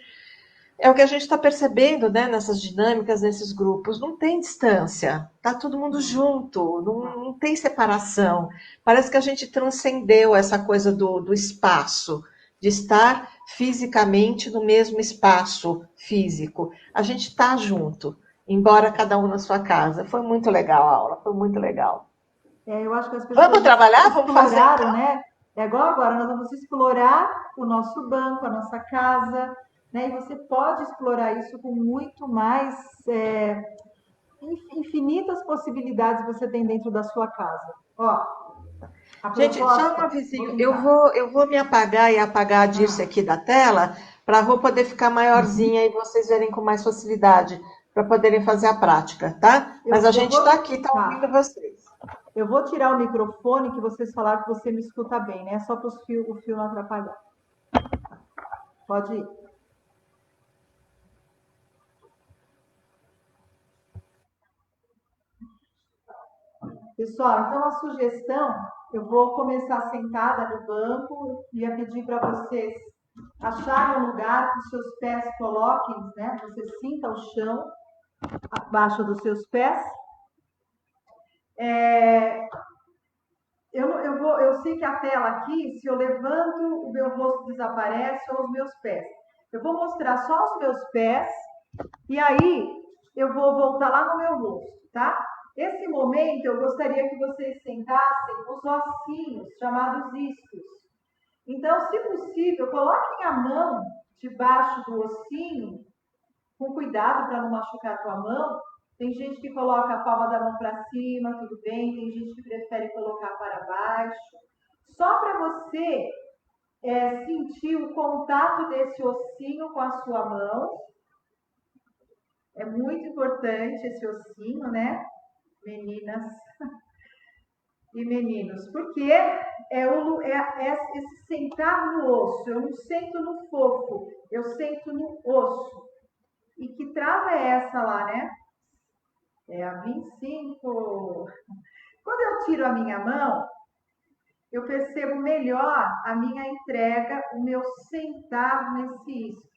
[SPEAKER 1] é o que a gente está percebendo, né, nessas dinâmicas, nesses grupos. Não tem distância, tá todo mundo junto, não tem separação. Parece que a gente transcendeu essa coisa do espaço, de estar fisicamente no mesmo espaço físico. A gente está junto, embora cada um na sua casa. Foi muito legal a aula, foi muito legal.
[SPEAKER 3] Eu acho que as
[SPEAKER 1] Vamos
[SPEAKER 3] pessoas
[SPEAKER 1] trabalhar? Vamos fazer
[SPEAKER 3] exploraram,
[SPEAKER 1] então?
[SPEAKER 3] né? É igual agora, nós vamos explorar o nosso banco, a nossa casa, né? E você pode explorar isso com muito mais infinitas possibilidades você tem dentro da sua casa. Ó, a
[SPEAKER 1] Gente, só um
[SPEAKER 3] proposta, vou
[SPEAKER 1] avisinho. Eu
[SPEAKER 3] tentar.
[SPEAKER 1] vou, eu vou me apagar e apagar a Dirce aqui da tela para a Rô poder ficar maiorzinha e vocês verem com mais facilidade para poderem fazer a prática, tá? Mas a
[SPEAKER 3] Eu
[SPEAKER 1] gente
[SPEAKER 3] vou,
[SPEAKER 1] está aqui, está ouvindo
[SPEAKER 3] tá.
[SPEAKER 1] vocês.
[SPEAKER 3] Eu vou tirar o microfone que vocês falaram que você me escuta bem, né? Só para o fio não atrapalhar. Pode ir. Pessoal, então a sugestão, eu vou começar sentada no banco, ia pedir para vocês acharem um lugar que os seus pés coloquem, né? Você sinta o chão abaixo dos seus pés. Eu sei que a tela aqui, se eu levanto, o meu rosto desaparece ou os meus pés. Eu vou mostrar só os meus pés e aí eu vou voltar lá no meu rosto, tá? Esse momento eu gostaria que vocês sentassem os ossinhos, chamados isquios. Então, se possível, coloquem a mão debaixo do ossinho, com cuidado para não machucar a tua mão. Tem gente que coloca a palma da mão para cima, tudo bem. Tem gente que prefere colocar para baixo. Só para você sentir o contato desse ossinho com a sua mão. É muito importante esse ossinho, né? Meninas e meninos, porque esse sentar no osso. Eu não sento no fofo, eu sento no osso. E que trava é essa lá, né? É a 25. Quando eu tiro a minha mão, eu percebo melhor a minha entrega, o meu sentar nesse isco.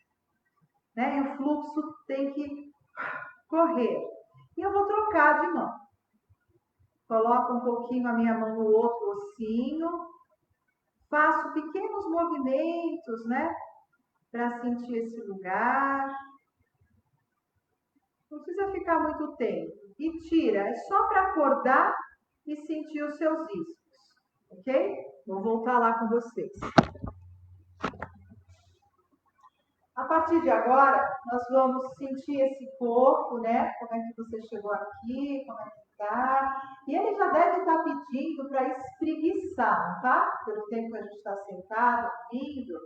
[SPEAKER 3] Né? E o fluxo tem que correr. E eu vou trocar de mão. Coloco um pouquinho a minha mão no outro ossinho. Faço pequenos movimentos, né? Para sentir esse lugar. Não precisa ficar muito tempo. E tira, é só para acordar e sentir os seus iscos, ok? Vou voltar lá com vocês. A partir de agora, nós vamos sentir esse corpo, né? Como é que você chegou aqui, como é que tá. E ele já deve estar pedindo para espreguiçar, tá? Pelo tempo que a gente está sentado, ouvindo.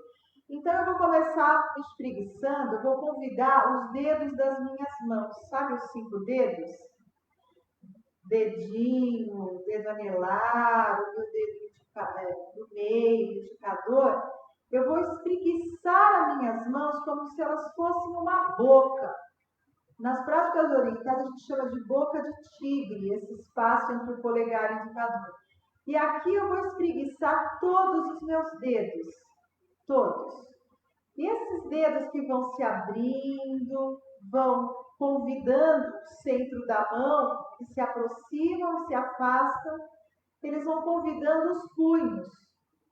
[SPEAKER 3] Então, eu vou começar espreguiçando, eu vou convidar os dedos das minhas mãos. Sabe os 5 dedos? Dedinho, dedo anelar, o meu dedo do meio, indicador, eu vou espreguiçar as minhas mãos como se elas fossem uma boca. Nas práticas orientais, a gente chama de boca de tigre, esse espaço entre o polegar e o indicador. E aqui eu vou espreguiçar todos os meus dedos, todos. E esses dedos que vão se abrindo, vão convidando o centro da mão, que se aproximam, se afastam, eles vão convidando os punhos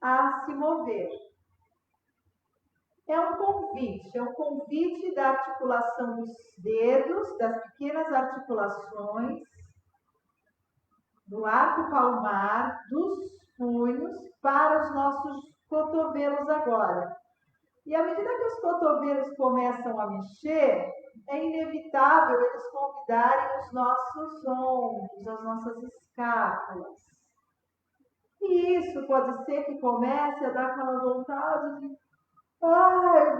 [SPEAKER 3] a se mover. É um convite da articulação dos dedos, das pequenas articulações, do arco palmar, dos punhos, para os nossos cotovelos agora. E à medida que os cotovelos começam a mexer, é inevitável eles convidarem os nossos ombros, as nossas escápulas. E isso pode ser que comece a dar aquela vontade de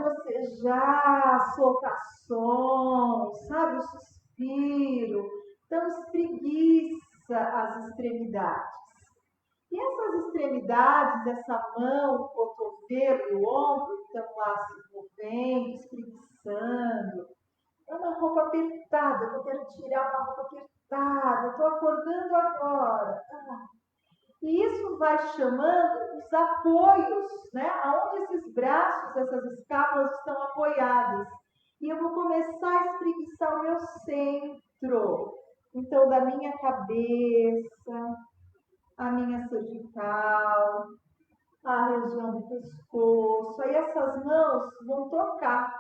[SPEAKER 3] bocejar, soltar som, sabe? O suspiro. Então, espreguiça as extremidades. E essas extremidades, essa mão, o cotovelo e o ombro, estão lá se movendo, espreguiçando. É uma roupa apertada, eu quero tirar uma roupa apertada, estou acordando agora. E isso vai chamando os apoios, né? Aonde esses braços, essas escápulas estão apoiadas. E eu vou começar a espreguiçar o meu centro. Então, da minha cabeça, a minha cervical, a região do pescoço. Aí essas mãos vão tocar.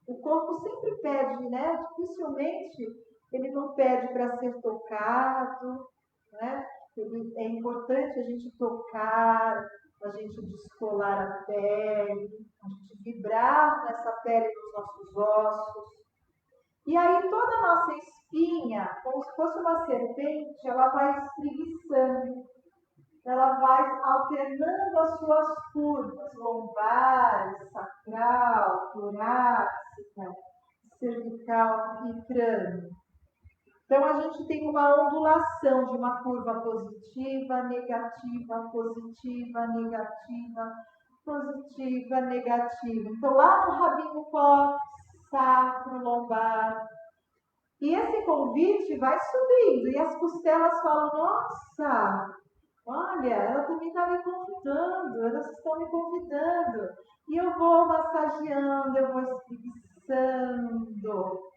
[SPEAKER 3] O corpo sempre pede, né? Dificilmente ele não pede para ser tocado, né? É importante a gente tocar, a gente descolar a pele, a gente vibrar nessa pele dos nossos ossos. E aí toda a nossa espinha, como se fosse uma serpente, ela vai espreguiçando. Ela vai alternando as suas curvas, lombar, sacral, torácica, cervical e crânio. Então, a gente tem uma ondulação de uma curva positiva, negativa, positiva, negativa, positiva, negativa. Então, lá no rabinho cóccix, sacro, lombar. E esse convite vai subindo e as costelas falam, nossa, olha, ela também está me convidando, elas estão me convidando. E eu vou massageando, eu vou espreguiçando.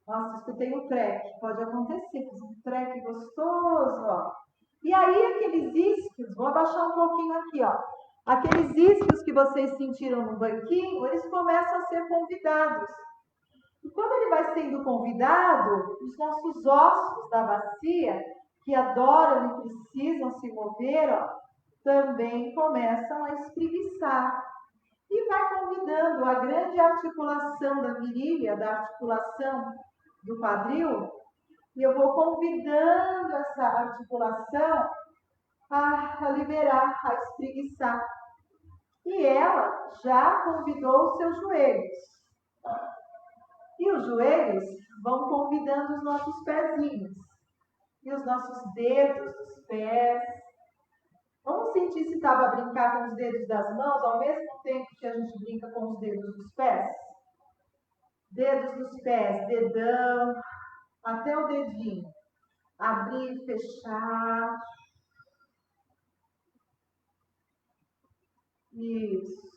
[SPEAKER 3] Nossa, escutei um treco, pode acontecer, fiz um treco gostoso, ó. E aí, aqueles isquios, vou abaixar um pouquinho aqui, ó. Aqueles isquios que vocês sentiram no banquinho, eles começam a ser convidados. E quando ele vai sendo convidado, os nossos ossos da bacia, que adoram e precisam se mover, ó, também começam a espreguiçar. E vai convidando a grande articulação da virilha, da articulação do quadril, e eu vou convidando essa articulação a liberar, a espreguiçar. E ela já convidou os seus joelhos. E os joelhos vão convidando os nossos pezinhos. E os nossos dedos dos pés. Vamos sentir se estava a brincar com os dedos das mãos ao mesmo tempo que a gente brinca com os dedos dos pés? Dedos dos pés, dedão, até o dedinho. Abrir, fechar. Isso.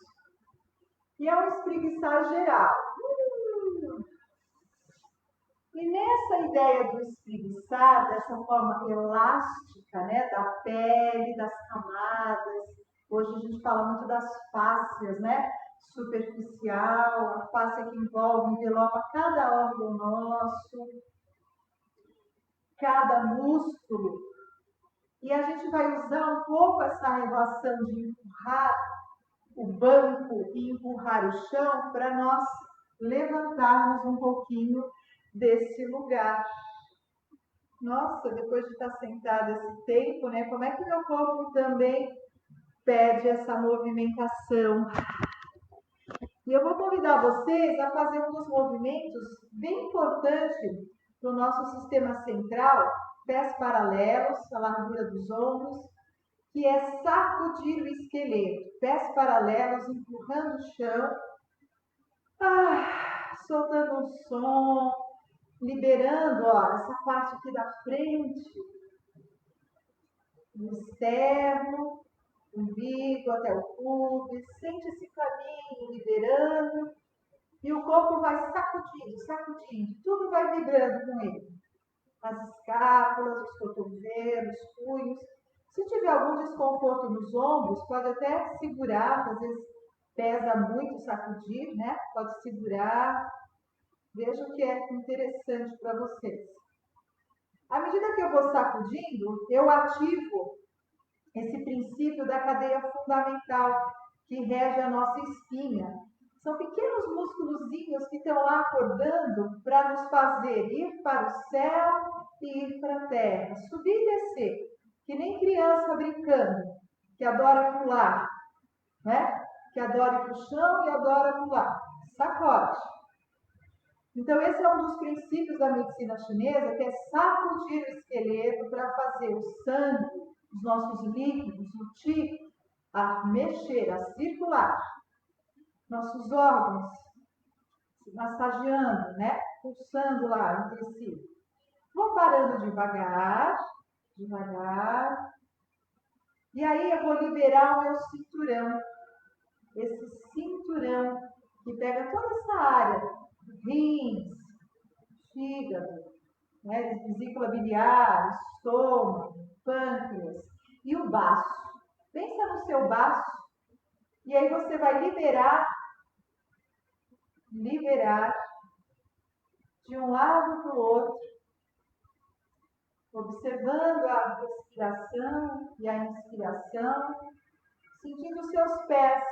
[SPEAKER 3] E é um espreguiçar geral. E nessa ideia do espreguiçar, dessa forma elástica, né, da pele, das camadas, hoje a gente fala muito das fáscias, né, superficial, a fáscia que envolve, envelopa cada órgão nosso, cada músculo. E a gente vai usar um pouco essa relação de empurrar o banco e empurrar o chão para nós levantarmos um pouquinho desse lugar. Nossa, depois de estar sentada esse tempo, né? Como é que meu corpo também pede essa movimentação? E eu vou convidar vocês a fazer um dos movimentos bem importantes para o nosso sistema central, pés paralelos, a largura dos ombros, que é sacudir o esqueleto, pés paralelos, empurrando o chão, soltando um som, liberando, ó, essa parte aqui da frente, do externo, umbigo até o pubis, sente esse caminho liberando, e o corpo vai sacudindo, sacudindo, tudo vai vibrando com ele. As escápulas, os cotovelos, os punhos. Se tiver algum desconforto nos ombros, pode até segurar, às vezes pesa muito sacudir, né? Pode segurar. Veja o que é interessante para vocês. À medida que eu vou sacudindo, eu ativo esse princípio da cadeia fundamental que rege a nossa espinha. São pequenos músculozinhos que estão lá acordando para nos fazer ir para o céu e ir para a terra, subir e descer, que nem criança brincando, que adora pular, né? Que adora ir para o chão e adora pular. Sacode. Então, esse é um dos princípios da medicina chinesa, que é sacudir o esqueleto para fazer o sangue, os nossos líquidos, o qi, a mexer, a circular. Nossos órgãos se massageando, né? Pulsando lá entre si. Vou parando devagar, devagar. E aí eu vou liberar o meu cinturão. Esse cinturão que pega toda essa área. Rins, fígado, né? Vesícula biliar, estômago, pâncreas e o baço. Pensa no seu baço e aí você vai liberar de um lado para o outro, observando a respiração e a inspiração, sentindo os seus pés,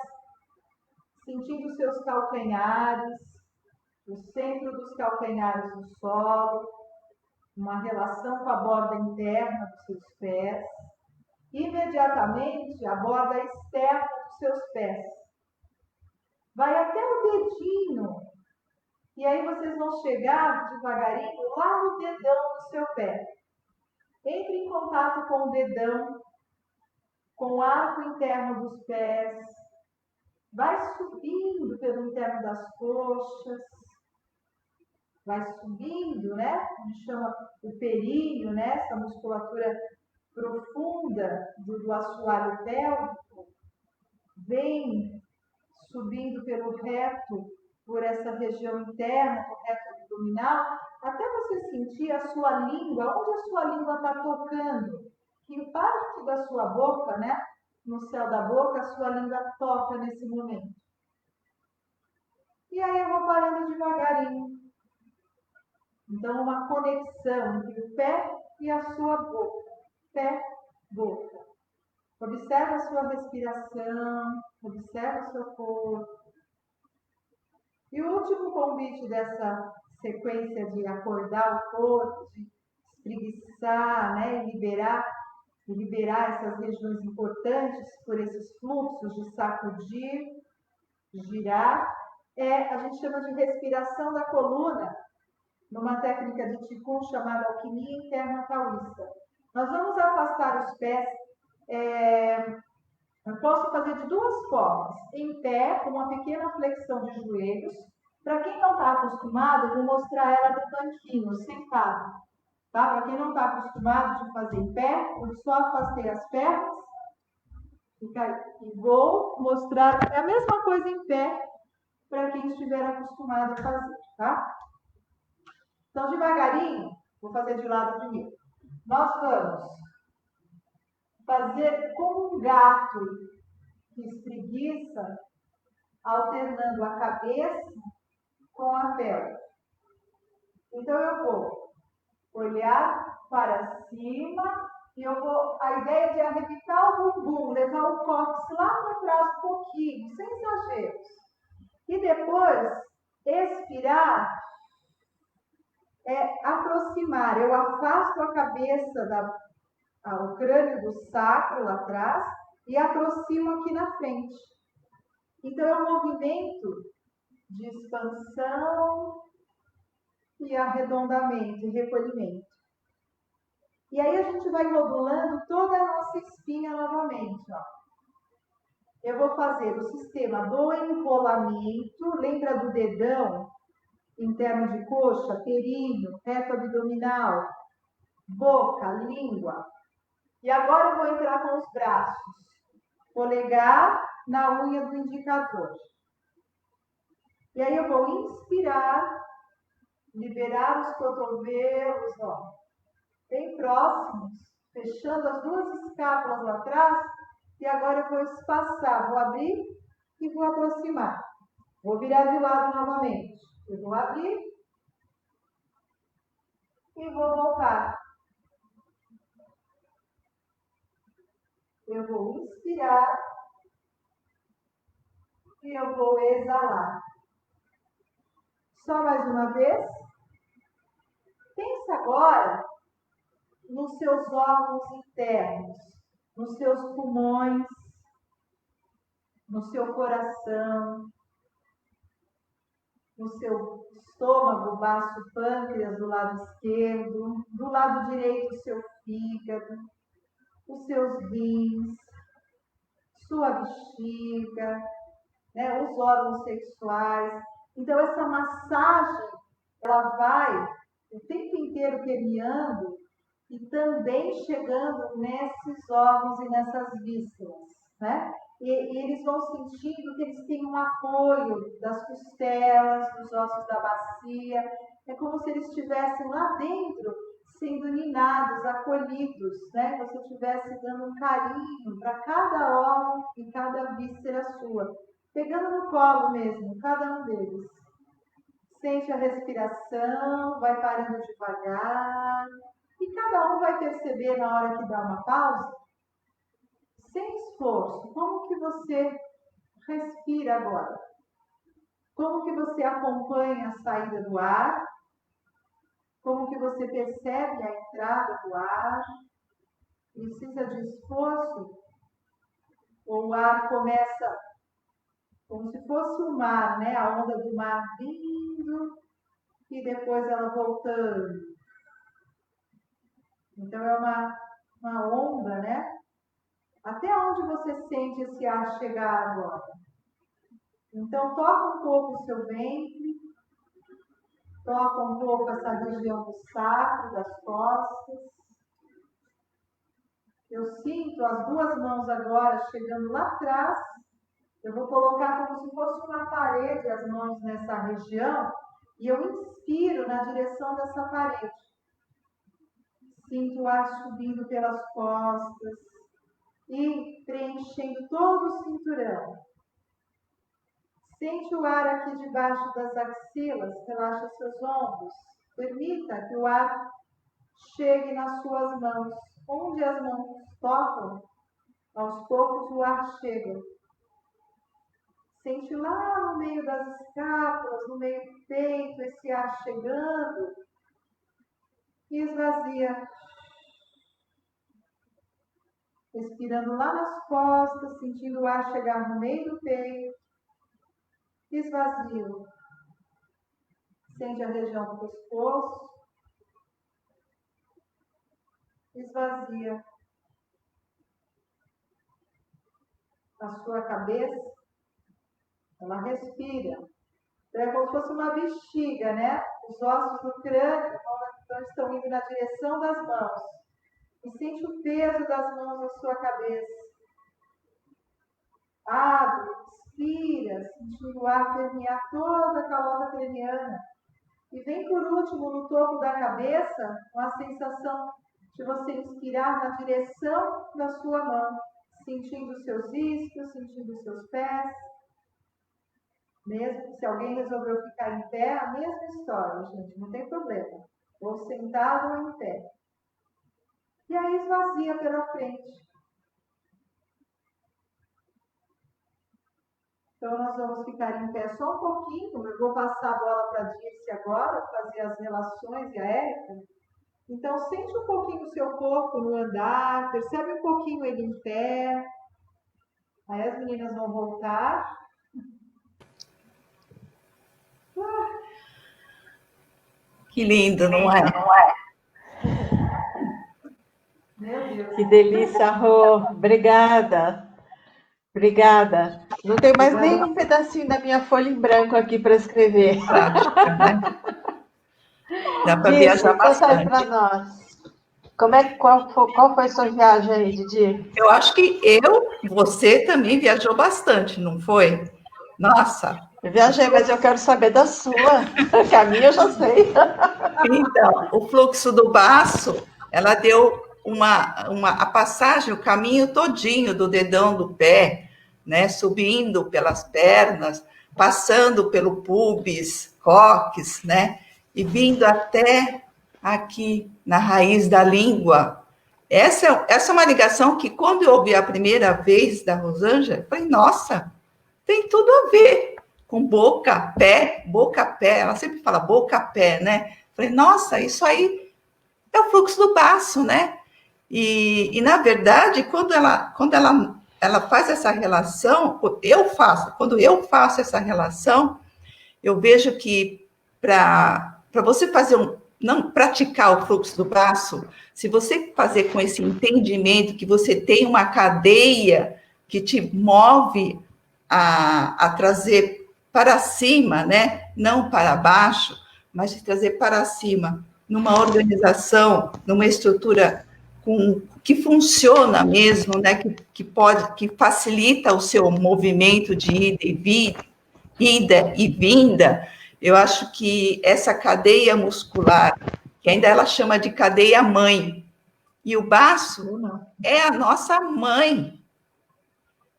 [SPEAKER 3] sentindo os seus calcanhares, o centro dos calcanhares no solo, uma relação com a borda interna dos seus pés, imediatamente a borda externa dos seus pés. Vai até o dedinho, e aí vocês vão chegar devagarinho lá no dedão do seu pé. Entre em contato com o dedão, com o arco interno dos pés, vai subindo pelo interno das coxas, vai subindo, né? A gente chama o períneo, né? Essa musculatura profunda do assoalho pélvico, vem subindo pelo reto, por essa região interna, o reto abdominal, até você sentir a sua língua, onde a sua língua está tocando, que parte da sua boca, né? No céu da boca, a sua língua toca nesse momento. E aí eu vou parando devagarinho. Então, uma conexão entre o pé e a sua boca. Pé, boca. Observe a sua respiração, observe o seu corpo. E o último convite dessa sequência de acordar o corpo, de espreguiçar, né, e liberar essas regiões importantes por esses fluxos de sacudir, girar, a gente chama de respiração da coluna, numa técnica de Qigong chamada alquimia interna taoísta. Nós vamos afastar os pés, eu posso fazer de duas formas, em pé, com uma pequena flexão de joelhos. Para quem não está acostumado, eu vou mostrar ela no banquinho, sentado. Tá? Para quem não está acostumado de fazer em pé, eu só afastei as pernas e vou mostrar a mesma coisa em pé para quem estiver acostumado a fazer, tá? Então, devagarinho, vou fazer de lado primeiro. Nós vamos fazer como um gato que espreguiça, alternando a cabeça com a pelve. Então, eu vou olhar para cima e a ideia de arrebitar o bumbum, levar o cóccix lá para trás um pouquinho, sem exageros. E depois, expirar, aproximar. Eu afasto a cabeça o crânio do sacro lá atrás e aproximo aqui na frente. Então, é um movimento de expansão e arredondamento e recolhimento. E aí a gente vai modulando toda a nossa espinha novamente, ó. Eu vou fazer o sistema do enrolamento, lembra do dedão interno de coxa, períneo, reto abdominal, boca, língua. E agora eu vou entrar com os braços. Polegar na unha do indicador. E aí eu vou inspirar, liberar os cotovelos, ó, bem próximos, fechando as duas escápulas lá atrás. E agora eu vou espaçar, vou abrir e vou aproximar. Vou virar de lado novamente. Eu vou abrir e vou voltar. Eu vou inspirar e eu vou exalar. Só mais uma vez. Pensa agora nos seus órgãos internos, nos seus pulmões, no seu coração, no seu estômago, baço, pâncreas do lado esquerdo, do lado direito o seu fígado, os seus rins, sua bexiga, né, os órgãos sexuais. Então, essa massagem, ela vai o tempo inteiro permeando e também chegando nesses órgãos e nessas vísceras, né? E eles vão sentindo que eles têm um apoio das costelas, dos ossos da bacia. É como se eles estivessem lá dentro, sendo ninados, acolhidos, né? Você estivesse dando um carinho para cada órgão e cada víscera sua. Pegando no colo mesmo, cada um deles. Sente a respiração, vai parando devagar. E cada um vai perceber na hora que dá uma pausa, sem esforço, como que você respira agora. Como que você acompanha a saída do ar. Como que você percebe a entrada do ar. Precisa de esforço? Ou o ar começa como se fosse o mar, né? A onda do mar vindo e depois ela voltando. Então é uma onda, né? Até onde você sente esse ar chegar agora? Então toca um pouco o seu ventre, toca um pouco essa região do sacro, das costas. Eu sinto as duas mãos agora chegando lá atrás. Eu vou colocar como se fosse uma parede as mãos nessa região e eu inspiro na direção dessa parede. Sinto o ar subindo pelas costas e preenchendo todo o cinturão. Sente o ar aqui debaixo das axilas, relaxa seus ombros. Permita que o ar chegue nas suas mãos. Onde as mãos tocam, aos poucos o ar chega. Sente lá no meio das escápulas, no meio do peito, esse ar chegando. E esvazia. Respirando lá nas costas, sentindo o ar chegar no meio do peito. Esvazio. Sente a região do pescoço. Esvazia. A sua cabeça, ela respira. Então, é como se fosse uma bexiga, né? Os ossos do crânio estão indo na direção das mãos. E sente o peso das mãos na sua cabeça. Abre, expira, sentindo o ar permear toda a calota craniana. E vem por último no topo da cabeça com a sensação de você inspirar na direção da sua mão, sentindo os seus isquios, sentindo os seus pés. Mesmo se alguém resolveu ficar em pé, a mesma história, gente, não tem problema. Ou sentado ou em pé. E aí esvazia pela frente. Então, nós vamos ficar em pé só um pouquinho. Eu vou passar a bola para a Dirce agora, fazer as relações e a Érica. Então, sente um pouquinho o seu corpo no andar, percebe um pouquinho ele em pé. Aí as meninas vão voltar.
[SPEAKER 2] Que lindo, não é?
[SPEAKER 1] Que delícia, Rô. Obrigada. Obrigada. Não tem mais nenhum pedacinho da minha folha em branco aqui para escrever.
[SPEAKER 2] Prática, né? Dá para
[SPEAKER 1] Didi,
[SPEAKER 2] viajar
[SPEAKER 1] conta aí
[SPEAKER 2] bastante.
[SPEAKER 1] para nós. Qual foi a sua viagem aí, Didi?
[SPEAKER 2] Eu acho que você também viajou bastante, não foi? Nossa!
[SPEAKER 1] Eu viajei, mas eu quero saber da sua, que a minha eu já sei.
[SPEAKER 2] Então, o fluxo do baço, ela deu a passagem, o caminho todinho do dedão do pé, né, subindo pelas pernas, passando pelo pubis, cóccix, né, e vindo até aqui na raiz da língua. Essa é uma ligação que, quando eu ouvi a primeira vez da Rosângela, eu falei, nossa, tem tudo a ver com boca, pé, ela sempre fala boca, pé, né? Falei, nossa, isso aí é o fluxo do baço, né? E na verdade, quando ela faz essa relação, quando eu faço essa relação, eu vejo que para você fazer não praticar o fluxo do baço, se você fazer com esse entendimento que você tem uma cadeia que te move a trazer para cima, né? Não para baixo, mas de trazer para cima, numa organização, numa estrutura que funciona mesmo, né? Que facilita o seu movimento de ida e vinda. Eu acho que essa cadeia muscular, que ainda ela chama de cadeia mãe, e o baço é a nossa mãe.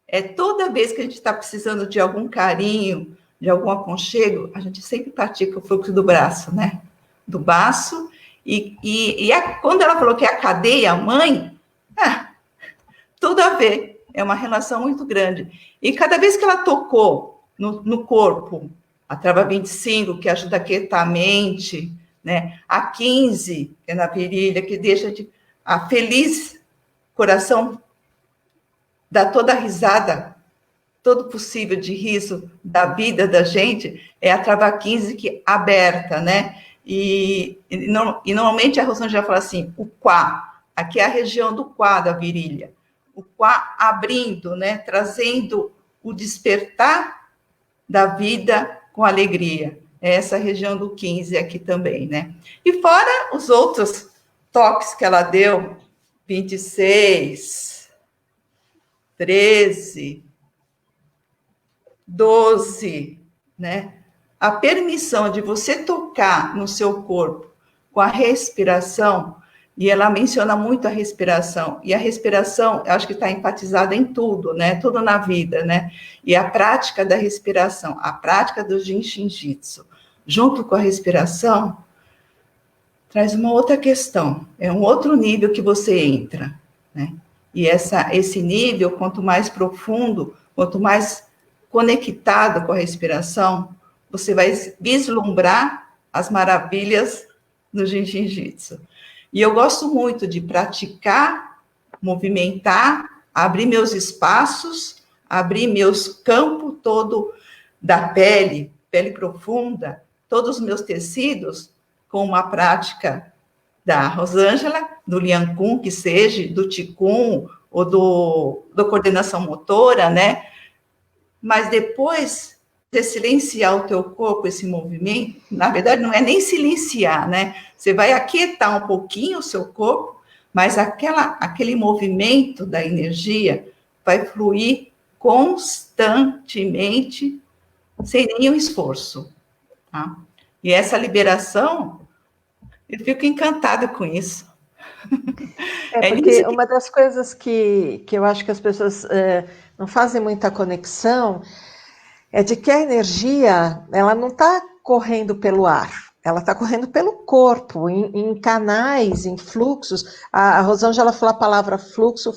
[SPEAKER 2] É toda vez que a gente está precisando de algum carinho, de algum aconchego, a gente sempre pratica o fluxo do braço, né? Do baço. Quando ela falou que é a cadeia mãe, tudo a ver. É uma relação muito grande. E cada vez que ela tocou no corpo, a trava 25, que ajuda a aquietar a mente, né? A 15, que é na virilha, que deixa a feliz coração dá toda a risada, todo possível de riso da vida da gente, é a trava 15 que aberta, né? E normalmente a Rosângela fala assim, o quá, aqui é a região do quá da virilha, o quá abrindo, né? Trazendo o despertar da vida com alegria. É essa região do 15 aqui também, né? E fora os outros toques que ela deu, 26, 13, 12, né? A permissão de você tocar no seu corpo com a respiração, e ela menciona muito a respiração, e a respiração, eu acho que está enfatizada em tudo, né? Tudo na vida, né? E a prática da respiração, a prática do Jinshin Jitsu, junto com a respiração, traz uma outra questão, é um outro nível que você entra, né? E esse nível, quanto mais profundo, quanto mais conectado com a respiração, você vai vislumbrar as maravilhas do Jinshin Jitsu. E eu gosto muito de praticar, movimentar, abrir meus espaços, abrir meus campos todo da pele profunda, todos os meus tecidos, com uma prática da Rosângela, do Lian Kun, que seja, do Qigong, ou do coordenação motora, né? Mas depois de silenciar o teu corpo, esse movimento, na verdade não é nem silenciar, né? Você vai aquietar um pouquinho o seu corpo, mas aquele movimento da energia vai fluir constantemente, sem nenhum esforço, tá? E essa liberação, eu fico encantada com isso.
[SPEAKER 1] Porque uma das coisas que eu acho que as pessoas não fazem muita conexão é de que a energia, ela não está correndo pelo ar, ela está correndo pelo corpo, em canais, em fluxos. A Rosângela falou a palavra fluxo,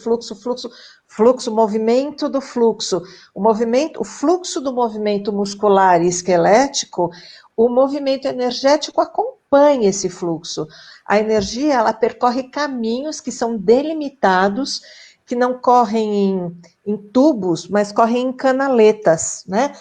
[SPEAKER 1] movimento do fluxo. O fluxo do movimento muscular e esquelético, o movimento energético acompanha esse fluxo. A energia, ela percorre caminhos que são delimitados que não correm em tubos, mas correm em canaletas, né?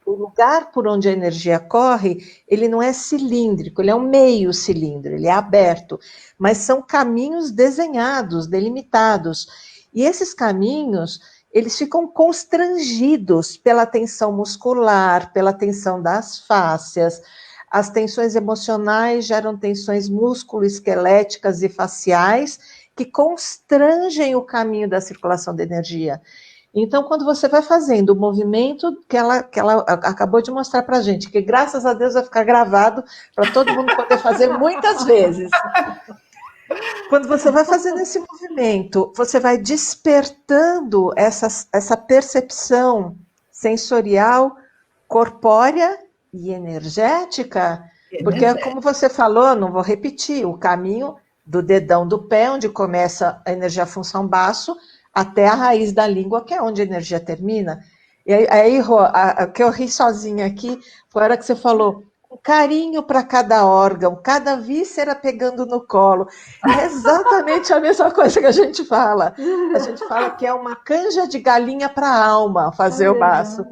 [SPEAKER 1] O lugar por onde a energia corre, ele não é cilíndrico, ele é um meio cilindro, ele é aberto, mas são caminhos desenhados, delimitados. E esses caminhos, eles ficam constrangidos pela tensão muscular, pela tensão das fáscias. As tensões emocionais geram tensões músculo-esqueléticas e faciais, que constrangem o caminho da circulação da energia. Então, quando você vai fazendo o movimento que ela acabou de mostrar para a gente, que graças a Deus vai ficar gravado para todo mundo poder fazer muitas vezes. Quando você vai fazendo esse movimento, você vai despertando essa percepção sensorial, corpórea e energética, porque, como você falou, não vou repetir, o caminho do dedão do pé, onde começa a energia função baço, até a raiz da língua, que é onde a energia termina. E aí, Rô, que eu ri sozinha aqui, foi a hora que você falou, carinho para cada órgão, cada víscera pegando no colo. É exatamente a mesma coisa que a gente fala. A gente fala que é uma canja de galinha para a alma fazer o baço.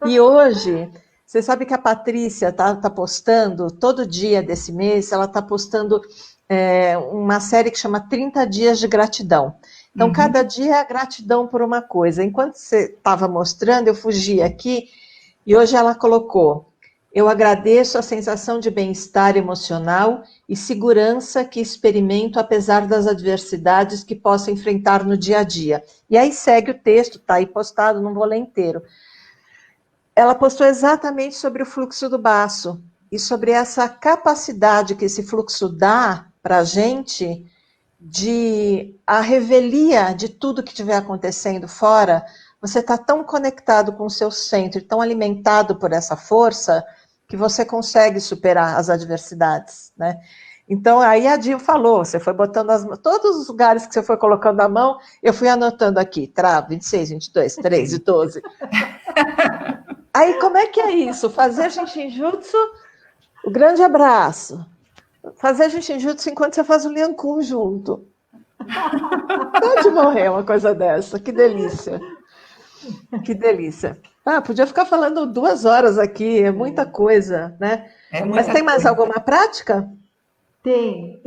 [SPEAKER 1] E hoje, você sabe que a Patrícia tá postando, todo dia desse mês, ela está postando uma série que chama 30 Dias de Gratidão. Então, cada dia é gratidão por uma coisa. Enquanto você estava mostrando, eu fugi aqui, e hoje ela colocou: eu agradeço a sensação de bem-estar emocional e segurança que experimento apesar das adversidades que posso enfrentar no dia a dia. E aí segue o texto, está aí postado, não vou ler inteiro. Ela postou exatamente sobre o fluxo do baço e sobre essa capacidade que esse fluxo dá para a gente de a revelia de tudo que estiver acontecendo fora. Você está tão conectado com o seu centro, tão alimentado por essa força, que você consegue superar as adversidades, né? Então, aí a Dil falou, você foi botando todos os lugares que você foi colocando a mão, eu fui anotando aqui, 26, 22, 3 e 12. Aí, como é que é isso? Fazer Jinshinjutsu, o grande abraço. Fazer Jinshinjutsu enquanto você faz o Liankun junto. Pode morrer uma coisa dessa, que delícia. Que delícia. Podia ficar falando 2 horas aqui, é muita coisa, né? Mas tem mais alguma prática?
[SPEAKER 3] Tem.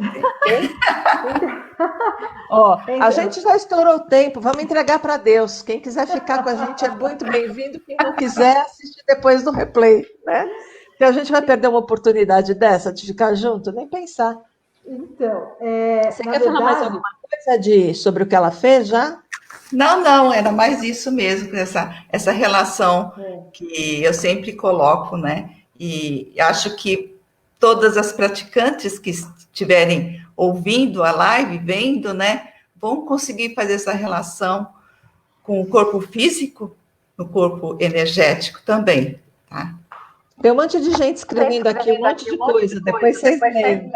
[SPEAKER 1] A gente já estourou o tempo, vamos entregar para Deus. Quem quiser ficar com a gente é muito bem-vindo, quem não quiser, assiste depois do replay, né? Porque a gente vai perder uma oportunidade dessa de ficar junto, nem pensar.
[SPEAKER 3] Então,
[SPEAKER 1] você quer falar mais alguma coisa sobre o que ela fez já?
[SPEAKER 2] Não, era mais isso mesmo, essa relação que eu sempre coloco, né? E acho que todas as praticantes que estiverem ouvindo a live, vendo, né, vão conseguir fazer essa relação com o corpo físico, no corpo energético também, tá?
[SPEAKER 1] Tem um monte de gente escrevendo aqui, um monte de coisa, depois vocês leem.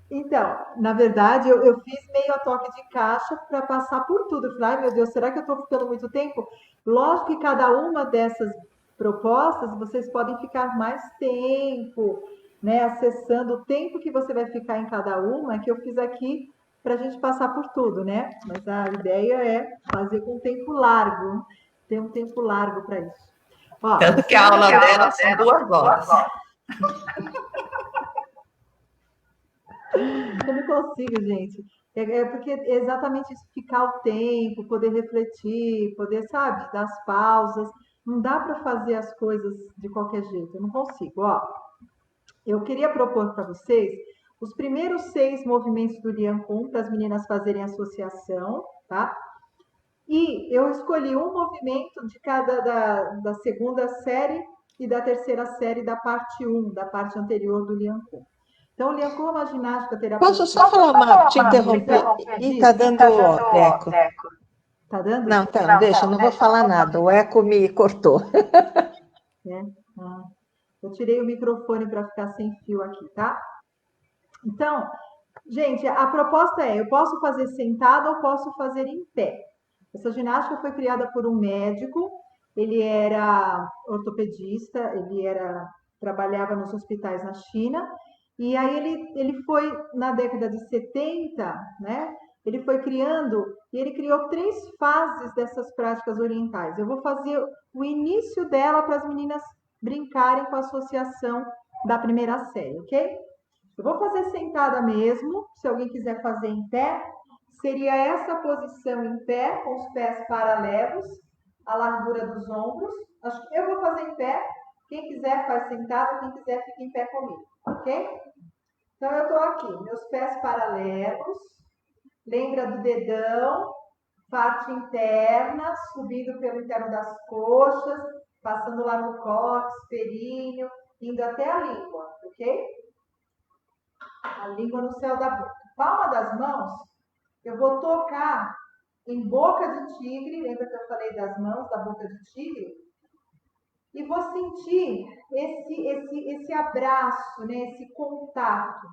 [SPEAKER 3] Então, na verdade, eu fiz meio a toque de caixa para passar por tudo. Eu falei, ai meu Deus, será que eu estou ficando muito tempo? Lógico que cada uma dessas propostas, vocês podem ficar mais tempo, né, acessando o tempo que você vai ficar em cada uma, que eu fiz aqui para a gente passar por tudo, né? Mas a ideia é fazer com tempo largo, ter um tempo largo para isso.
[SPEAKER 2] Tanto que a aula dela são 2 horas.
[SPEAKER 3] Eu não consigo, gente. Porque é exatamente isso, ficar o tempo, poder refletir, poder, sabe, dar as pausas. Não dá para fazer as coisas de qualquer jeito, eu não consigo. Eu queria propor para vocês os primeiros 6 movimentos do Liankun para as meninas fazerem associação, tá? E eu escolhi um movimento de cada da segunda série e da terceira série da parte 1, da parte anterior do Liankun. Então, o Liankun é uma ginástica terapêutica.
[SPEAKER 1] Posso só falar te interromper? Ih, tá dando eco.
[SPEAKER 3] Tá dando?
[SPEAKER 1] Não, deixa, não vou falar nada. O eco me cortou.
[SPEAKER 3] Eu tirei o microfone para ficar sem fio aqui, tá? Então, gente, a proposta é, eu posso fazer sentado ou posso fazer em pé. Essa ginástica foi criada por um médico, ele era ortopedista, trabalhava nos hospitais na China, E aí ele foi, na década de 70, né? Ele foi criando, e ele criou 3 fases dessas práticas orientais. Eu vou fazer o início dela para as meninas brincarem com a associação da primeira série, ok? Eu vou fazer sentada mesmo, se alguém quiser fazer em pé, seria essa posição em pé, com os pés paralelos, a largura dos ombros. Acho que eu vou fazer em pé, quem quiser faz sentado, quem quiser fica em pé comigo, ok? Então eu estou aqui, meus pés paralelos, lembra do dedão, parte interna, subindo pelo interno das coxas, passando lá no cóccix, períneo, indo até a língua, ok? A língua no céu da boca. Palma das mãos, eu vou tocar em boca de tigre, lembra que eu falei das mãos, da boca de tigre? E vou sentir esse abraço, né? Esse contato.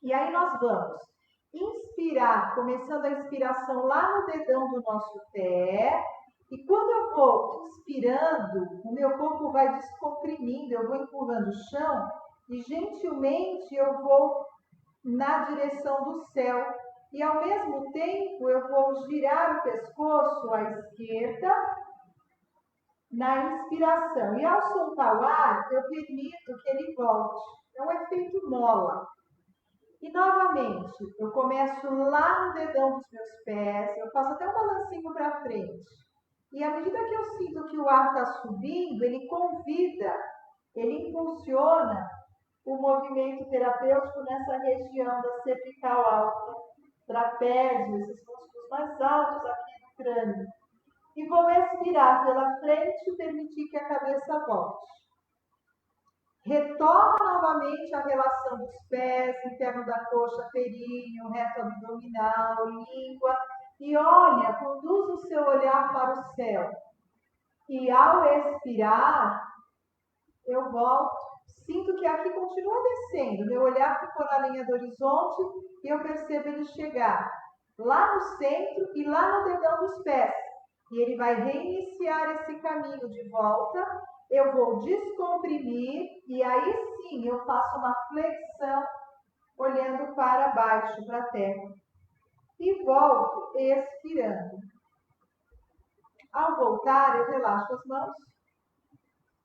[SPEAKER 3] E aí nós vamos inspirar, começando a inspiração lá no dedão do nosso pé. E quando eu vou inspirando, o meu corpo vai descomprimindo, eu vou empurrando o chão e gentilmente eu vou na direção do céu. E ao mesmo tempo eu vou girar o pescoço à esquerda na inspiração. E ao soltar o ar, eu permito que ele volte. É um efeito mola. E novamente, eu começo lá no dedão dos meus pés, eu faço até um balancinho para frente. E à medida que eu sinto que o ar está subindo, ele convida, ele impulsiona o movimento terapêutico nessa região da cervical alta, trapézio, esses músculos mais altos aqui do crânio. E vou expirar pela frente e permitir que a cabeça volte. Retoma novamente a relação dos pés, interno da coxa, períneo, reto abdominal, língua. E olha, conduz o seu olhar para o céu. E ao expirar, eu volto. Sinto que aqui continua descendo. Meu olhar ficou na linha do horizonte e eu percebo ele chegar lá no centro e lá no dedão dos pés. E ele vai reiniciar esse caminho de volta. Eu vou descomprimir e aí sim eu faço uma flexão olhando para baixo, para a terra. E volto expirando. Ao voltar, eu relaxo as mãos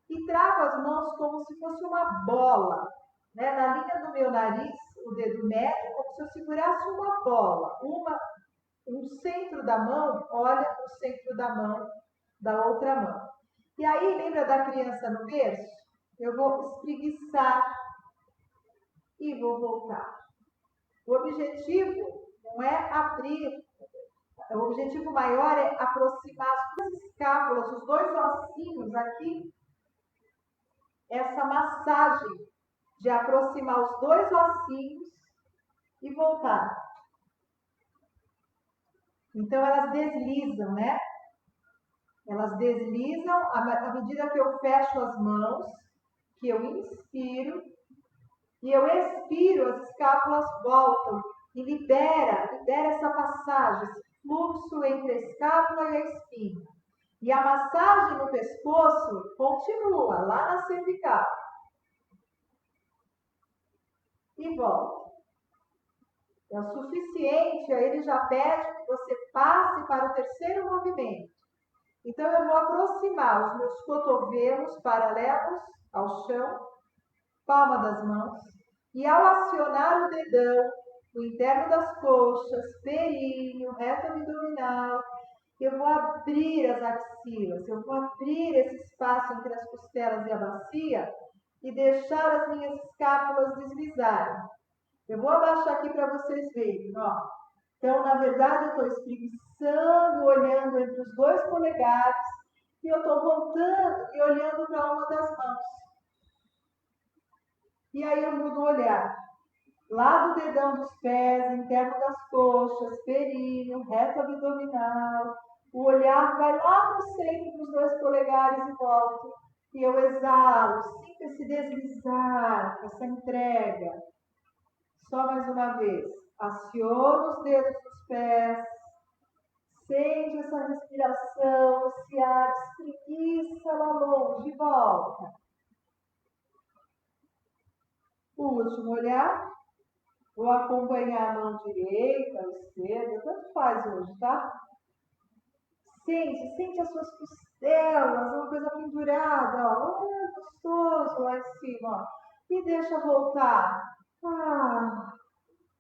[SPEAKER 3] e trago as mãos como se fosse uma bola, né? Na linha do meu nariz, o dedo médio, como se eu segurasse uma bola. Um centro da mão, olha para o centro da mão, da outra mão. E aí, lembra da criança no berço? Eu vou espreguiçar e vou voltar. O objetivo não é abrir, o objetivo maior é aproximar as duas escápulas, os 2 ossinhos aqui, essa massagem de aproximar os 2 ossinhos e voltar. Então, elas deslizam, né? Elas deslizam à medida que eu fecho as mãos, que eu inspiro, e eu expiro, as escápulas voltam e libera essa passagem, esse fluxo entre a escápula e a espinha. E a massagem no pescoço continua lá na cervical. E volta. É o suficiente, aí ele já pede que você passe para o terceiro movimento. Então, eu vou aproximar os meus cotovelos paralelos ao chão, palma das mãos, e ao acionar o dedão, o interno das coxas, períneo, reto abdominal, eu vou abrir as axilas, eu vou abrir esse espaço entre as costelas e a bacia e deixar as minhas escápulas deslizarem. Eu vou abaixar aqui para vocês verem, ó. Então, na verdade, eu estou espreguiçando, olhando entre os 2 polegares e eu estou voltando e olhando para uma das mãos. E aí eu mudo o olhar. Lá do dedão dos pés, interno das coxas, períneo, reto abdominal. O olhar vai lá para o centro dos 2 polegares e volto. E eu exalo, sinto esse deslizar, essa entrega. Só mais uma vez. Aciono os dedos dos pés. Sente essa respiração, esse ar, espreguiça lá longe, volta. O último olhar, vou acompanhar a mão direita, a esquerda, tanto faz hoje, tá? Sente as suas costelas, uma coisa pendurada, ó. Gostoso lá em cima, ó. E deixa voltar.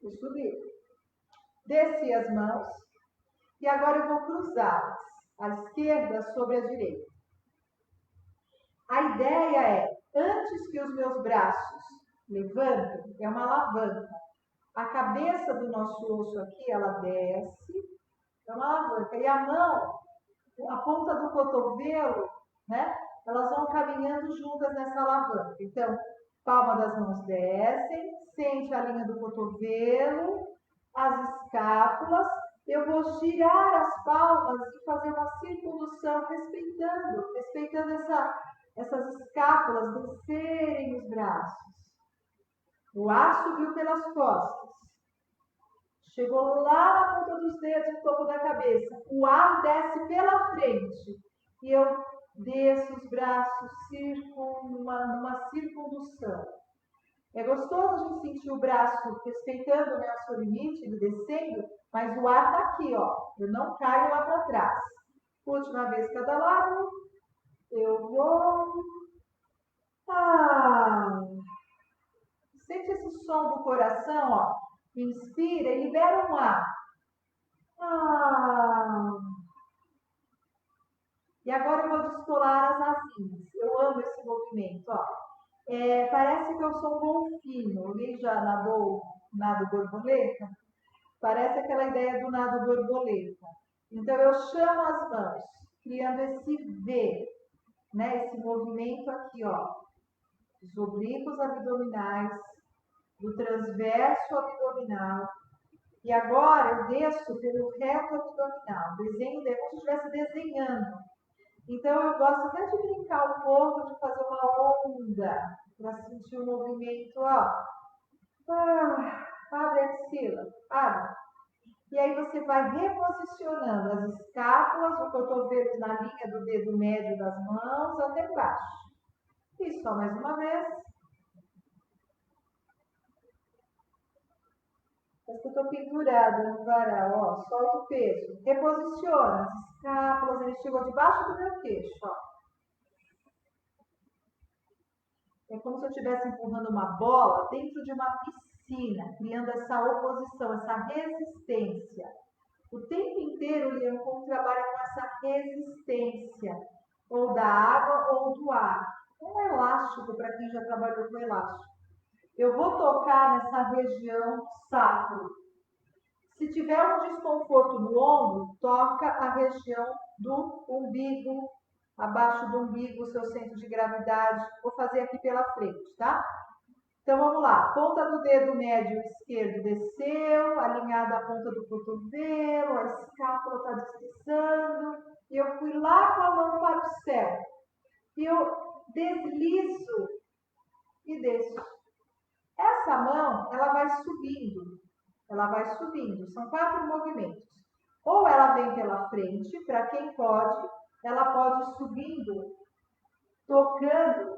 [SPEAKER 3] Vou subir. Desci as mãos. E agora eu vou cruzá-las. A esquerda sobre a direita. A ideia é, antes que os meus braços levantem, é uma alavanca. A cabeça do nosso osso aqui, ela desce, é uma alavanca. E a mão, a ponta do cotovelo, né? Elas vão caminhando juntas nessa alavanca. Então, palma das mãos descem, sente a linha do cotovelo, as escápulas. Eu vou girar as palmas e fazer uma circundução, respeitando essas escápulas, descerem os braços. O ar subiu pelas costas. Chegou lá na ponta dos dedos, no topo da cabeça. O ar desce pela frente. E eu desço os braços numa circundução. É gostoso a gente sentir o braço respeitando, né, o seu limite, ele descendo, mas o ar está aqui, ó. Eu não caio lá para trás. Última vez cada lado. Eu vou. Sente esse som do coração, ó. Inspira e libera um ar. E agora eu vou descolar as asinhas. Eu amo esse movimento, ó. Parece que eu sou um golfinho. Alguém já nadou nado borboleta? Parece aquela ideia do nado borboleta. Então eu chamo as mãos, criando esse V, né? Esse movimento aqui, ó. Dos oblíquos abdominais, do transverso abdominal. E agora eu desço pelo reto abdominal. Desenho como se estivesse desenhando. Então eu gosto até de brincar um pouco, de fazer uma onda, para sentir o movimento, ó. Abre a axila, abre. E aí você vai reposicionando as escápulas, o cotovelo na linha do dedo médio das mãos até baixo. E só mais uma vez. Parece que eu estou pendurada no varal, ó. Solta o peso. Reposiciona as escápulas, ele chegou debaixo do meu queixo, ó. É como se eu estivesse empurrando uma bola dentro de uma piscina, criando essa oposição, essa resistência. O tempo inteiro o Leão Kung trabalha com essa resistência, ou da água ou do ar. Um elástico, para quem já trabalhou com elástico. Eu vou tocar nessa região sacro. Se tiver um desconforto no ombro, toca a região do umbigo, abaixo do umbigo, o seu centro de gravidade. Vou fazer aqui pela frente, tá? Então, vamos lá. Ponta do dedo médio esquerdo desceu, alinhada a ponta do cotovelo, a escápula está deslizando. E eu fui lá com a mão para o céu. E eu deslizo e desço. Essa mão, ela vai subindo. Ela vai subindo. São 4 movimentos. Ou ela vem pela frente, para quem pode, ela pode ir subindo, tocando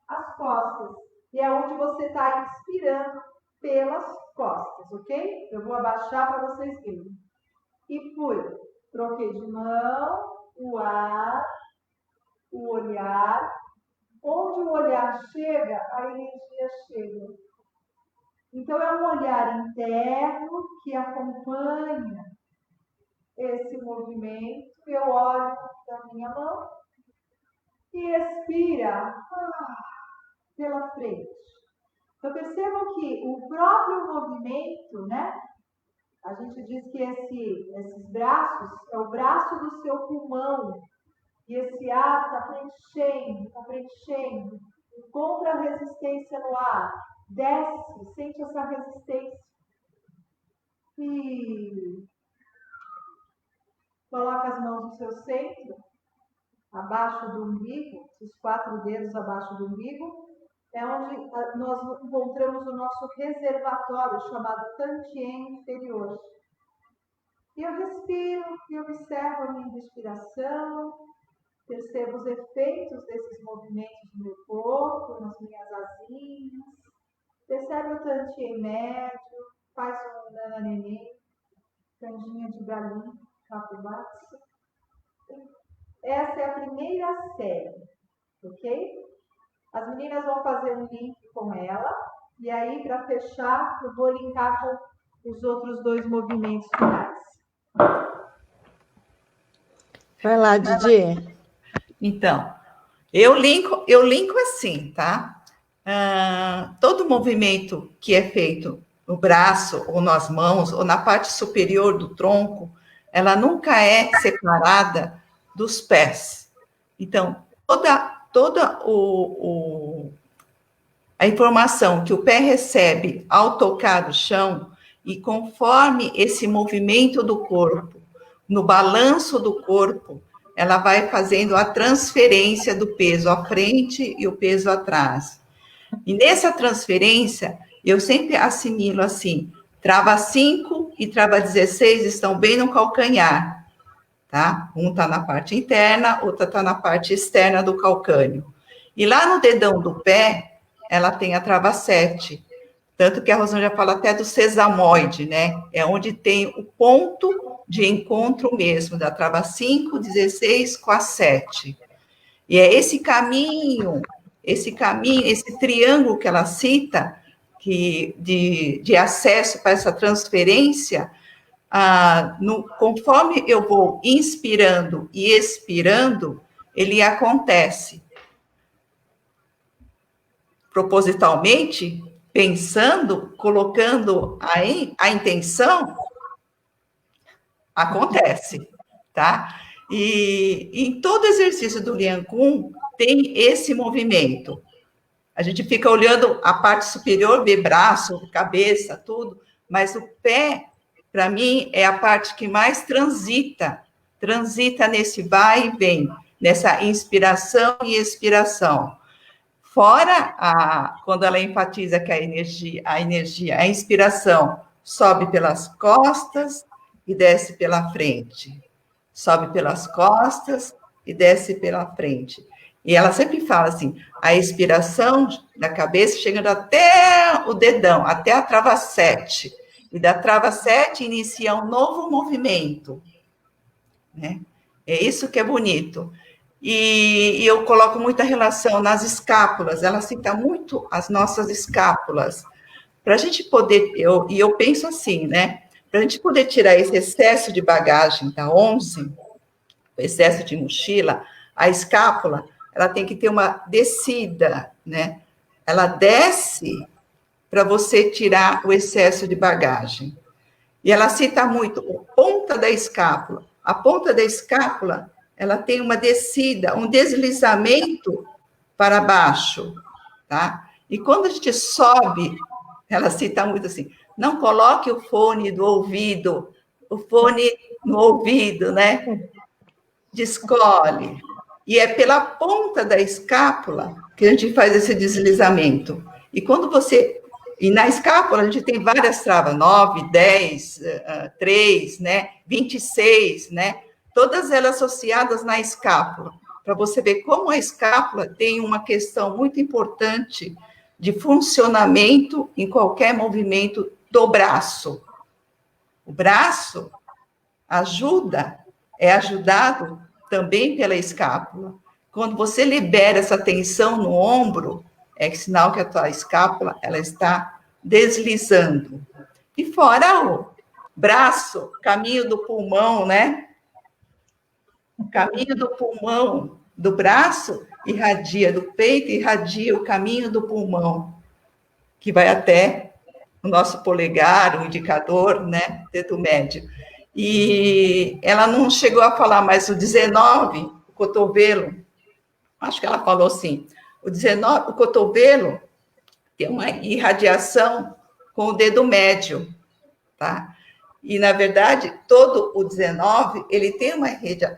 [SPEAKER 3] as costas. E é onde você está inspirando pelas costas, ok? Eu vou abaixar para vocês verem. E fui. Troquei de mão, o ar, o olhar. Onde o olhar chega, a energia chega. Então, é um olhar interno que acompanha esse movimento. Eu olho da minha mão e expira pela frente. Então, percebam que o próprio movimento, né? A gente diz que esses braços é o braço do seu pulmão. E esse ar está preenchendo. Encontra a resistência no ar. Desce, sente essa resistência. E coloca as mãos no seu centro, abaixo do umbigo, esses 4 dedos abaixo do umbigo. É onde nós encontramos o nosso reservatório, chamado Tantien inferior. E eu respiro e observo a minha respiração, percebo os efeitos desses movimentos no meu corpo, nas minhas asinhas. Percebe o tantinho médio, faz um nananeném, canjinha de galinha, capubaço. Essa é a primeira série, ok? As meninas vão fazer um link com ela, e aí, para fechar, eu vou linkar com os outros 2 movimentos finais.
[SPEAKER 1] Vai lá, Didi.
[SPEAKER 2] Então, eu linko assim, tá? Todo movimento que é feito no braço, ou nas mãos, ou na parte superior do tronco, ela nunca é separada dos pés. Então, toda a informação que o pé recebe ao tocar o chão, e conforme esse movimento do corpo, no balanço do corpo, ela vai fazendo a transferência do peso à frente e o peso atrás. E nessa transferência, eu sempre assimilo assim, trava 5 e trava 16 estão bem no calcanhar, tá? Um está na parte interna, outra está na parte externa do calcânio. E lá no dedão do pé, ela tem a trava 7. Tanto que a Rosângela fala até do sesamoide, né? É onde tem o ponto de encontro mesmo, da trava 5, 16 com a 7. E é esse caminho, esse triângulo que ela cita, de acesso para essa transferência, conforme eu vou inspirando e expirando, ele acontece. Propositalmente, pensando, colocando a intenção, acontece, tá? E em todo exercício do Lian Kun tem esse movimento. A gente fica olhando a parte superior, vê braço, cabeça, tudo, mas o pé, para mim, é a parte que mais transita nesse vai e vem, nessa inspiração e expiração. Fora quando ela enfatiza que a inspiração sobe pelas costas e desce pela frente. Sobe pelas costas e desce pela frente. E ela sempre fala assim, a expiração da cabeça chegando até o dedão, até a trava 7. E da trava 7 inicia um novo movimento, né? É isso que é bonito. E eu coloco muita relação nas escápulas, ela cita muito as nossas escápulas. Para a gente poder, eu penso assim, né? Para a gente poder tirar esse excesso de bagagem da 11, o excesso de mochila, a escápula, ela tem que ter uma descida, né? Ela desce para você tirar o excesso de bagagem. E ela cita muito a ponta da escápula. A ponta da escápula, ela tem uma descida, um deslizamento para baixo, tá? E quando a gente sobe, ela cita muito assim, não coloque o fone no ouvido, né? Descolhe. E é pela ponta da escápula que a gente faz esse deslizamento. E na escápula a gente tem várias travas, 9, 10, 3, né? 26, né? Todas elas associadas na escápula, para você ver como a escápula tem uma questão muito importante de funcionamento em qualquer movimento do braço. O braço é ajudado também pela escápula. Quando você libera essa tensão no ombro, é sinal que a tua escápula ela está deslizando. E fora o braço, caminho do pulmão, né? O caminho do pulmão do braço irradia do peito, irradia o caminho do pulmão, que vai até o nosso polegar, o indicador, né, dedo médio. E ela não chegou a falar, mas o 19, o cotovelo, acho que ela falou assim, o cotovelo tem uma irradiação com o dedo médio, tá? E, na verdade, todo o 19, ele tem uma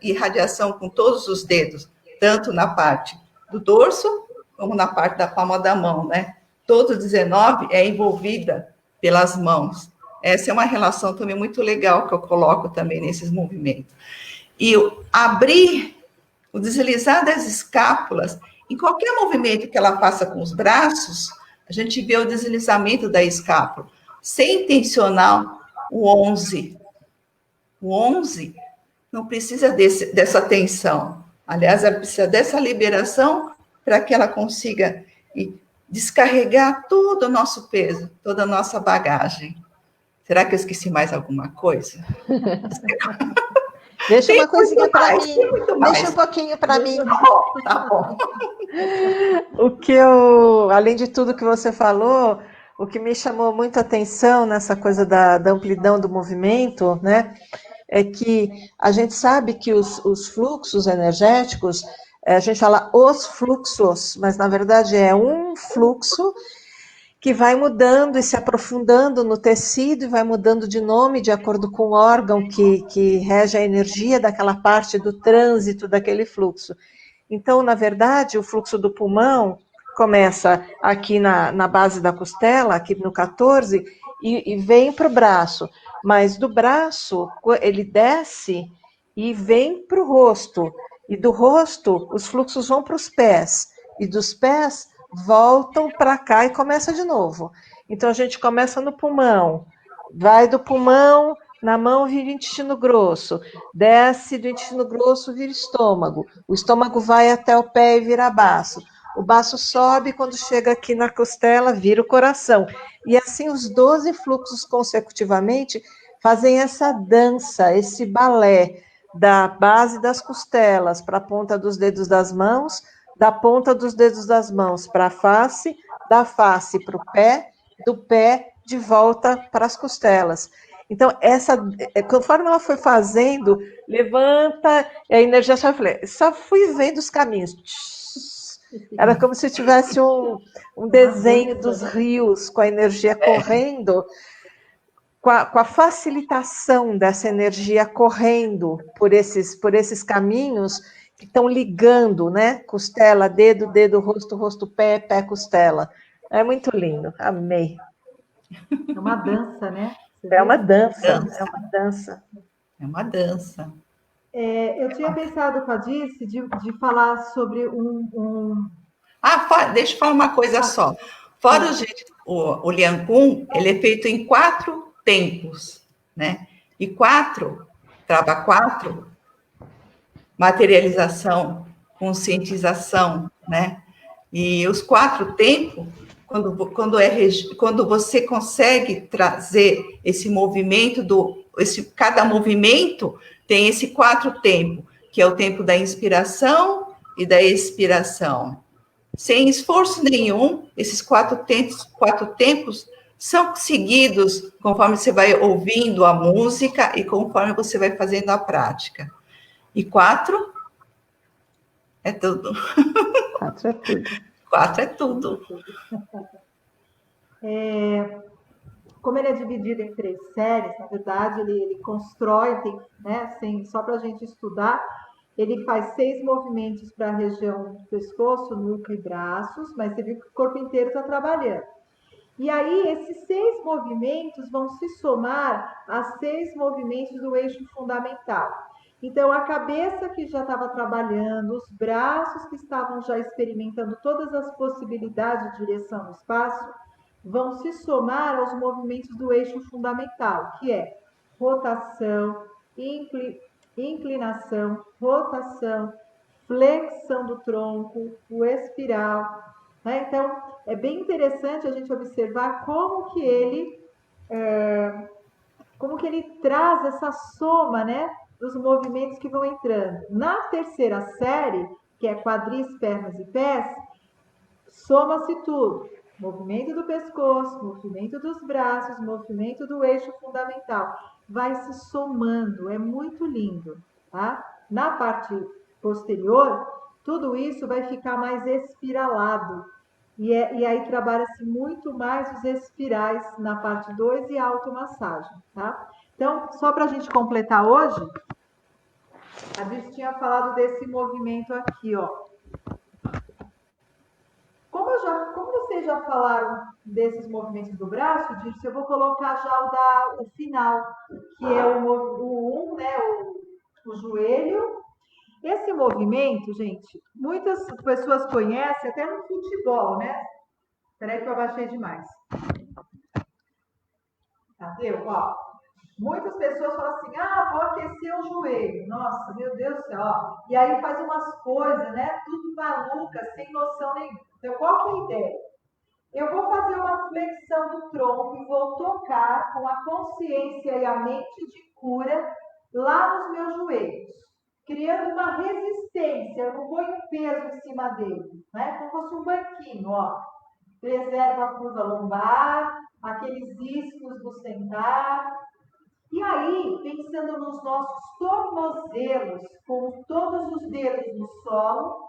[SPEAKER 2] irradiação com todos os dedos, tanto na parte do dorso, como na parte da palma da mão, né? Todo o 19 é envolvida pelas mãos. Essa é uma relação também muito legal que eu coloco também nesses movimentos. E abrir, o deslizar das escápulas, em qualquer movimento que ela faça com os braços, a gente vê o deslizamento da escápula. Sem intencional, o 11. O 11 não precisa dessa tensão. Aliás, ela precisa dessa liberação para que ela consiga descarregar todo o nosso peso, toda a nossa bagagem. Será que eu esqueci mais alguma coisa?
[SPEAKER 1] Deixa uma coisinha para mim.
[SPEAKER 2] Deixa
[SPEAKER 1] um pouquinho para mim.
[SPEAKER 2] Tá bom.
[SPEAKER 1] O que além de tudo que você falou, o que me chamou muito a atenção nessa coisa da amplidão do movimento, né, é que a gente sabe que os fluxos energéticos, a gente fala os fluxos, mas na verdade é um fluxo que vai mudando e se aprofundando no tecido e vai mudando de nome de acordo com o órgão que rege a energia daquela parte do trânsito daquele fluxo. Então, na verdade, o fluxo do pulmão começa aqui na base da costela, aqui no 14, e vem para o braço. Mas do braço, ele desce e vem para o rosto. E do rosto, os fluxos vão para os pés. E dos pés, voltam para cá e começa de novo. Então, a gente começa no pulmão. Vai do pulmão, na mão vira intestino grosso. Desce do intestino grosso, vira estômago. O estômago vai até o pé e vira baço. O baço sobe, quando chega aqui na costela, vira o coração. E assim os 12 fluxos consecutivamente fazem essa dança, esse balé da base das costelas para a ponta dos dedos das mãos, da ponta dos dedos das mãos para a face, da face para o pé, do pé de volta para as costelas. Então, conforme ela foi fazendo, levanta, a energia só, eu falei, só fui vendo os caminhos. Era como se tivesse um desenho dos rios com a energia correndo, com a facilitação dessa energia correndo por esses caminhos que estão ligando, né? Costela, dedo, dedo, rosto, rosto, pé, pé, costela. É muito lindo, amei.
[SPEAKER 3] É uma dança, né?
[SPEAKER 1] É uma dança, é uma dança.
[SPEAKER 2] É uma dança.
[SPEAKER 3] Eu tinha pensado com a Dirce de falar sobre
[SPEAKER 2] deixa eu falar uma coisa só. Fora o Lian Kun, ele é feito em 4 tempos, né? E 4, trava 4, materialização, conscientização, né? E os 4 tempos, quando você consegue trazer esse movimento cada movimento tem esse 4 tempos, que é o tempo da inspiração e da expiração. Sem esforço nenhum, esses 4 tempos são seguidos conforme você vai ouvindo a música e conforme você vai fazendo a prática. E 4 é tudo.
[SPEAKER 1] 4 é tudo.
[SPEAKER 2] 4 é tudo.
[SPEAKER 3] Como ele é dividido em 3 séries, na verdade, ele constrói, né, só para a gente estudar, ele faz 6 movimentos para a região do pescoço, núcleo e braços, mas você viu que o corpo inteiro está trabalhando. E aí, esses 6 movimentos vão se somar a 6 movimentos do eixo fundamental. Então, a cabeça que já estava trabalhando, os braços que estavam já experimentando todas as possibilidades de direção no espaço, vão se somar aos movimentos do eixo fundamental, que é rotação, inclinação, rotação, flexão do tronco, o espiral. Né? Então, é bem interessante a gente observar como que ele traz essa soma, né, dos movimentos que vão entrando. Na terceira série, que é quadris, pernas e pés, soma-se tudo. Movimento do pescoço, movimento dos braços, movimento do eixo fundamental. Vai se somando, é muito lindo, tá? Na parte posterior, tudo isso vai ficar mais espiralado. E aí trabalha-se muito mais os espirais na parte 2 e a automassagem, tá? Então, só para a gente completar hoje, a gente tinha falado desse movimento aqui, ó. Como vocês já falaram desses movimentos do braço, eu vou colocar já o final, que é o 1, né, o joelho. Esse movimento, gente, muitas pessoas conhecem até no futebol, né? Peraí que eu abaixei demais. Deu, ó. Muitas pessoas falam assim, vou aquecer o joelho. Nossa, meu Deus do céu, ó. E aí faz umas coisas, né? Tudo maluca, sem noção nenhuma. Então, qual que é a ideia? Eu vou fazer uma flexão do tronco e vou tocar com a consciência e a mente de cura lá nos meus joelhos, criando uma resistência. Eu não ponho peso em cima dele, né? Como se fosse um banquinho, ó. Preservo a curva lombar, aqueles isquios do sentar. E aí, pensando nos nossos tornozelos, com todos os dedos no solo,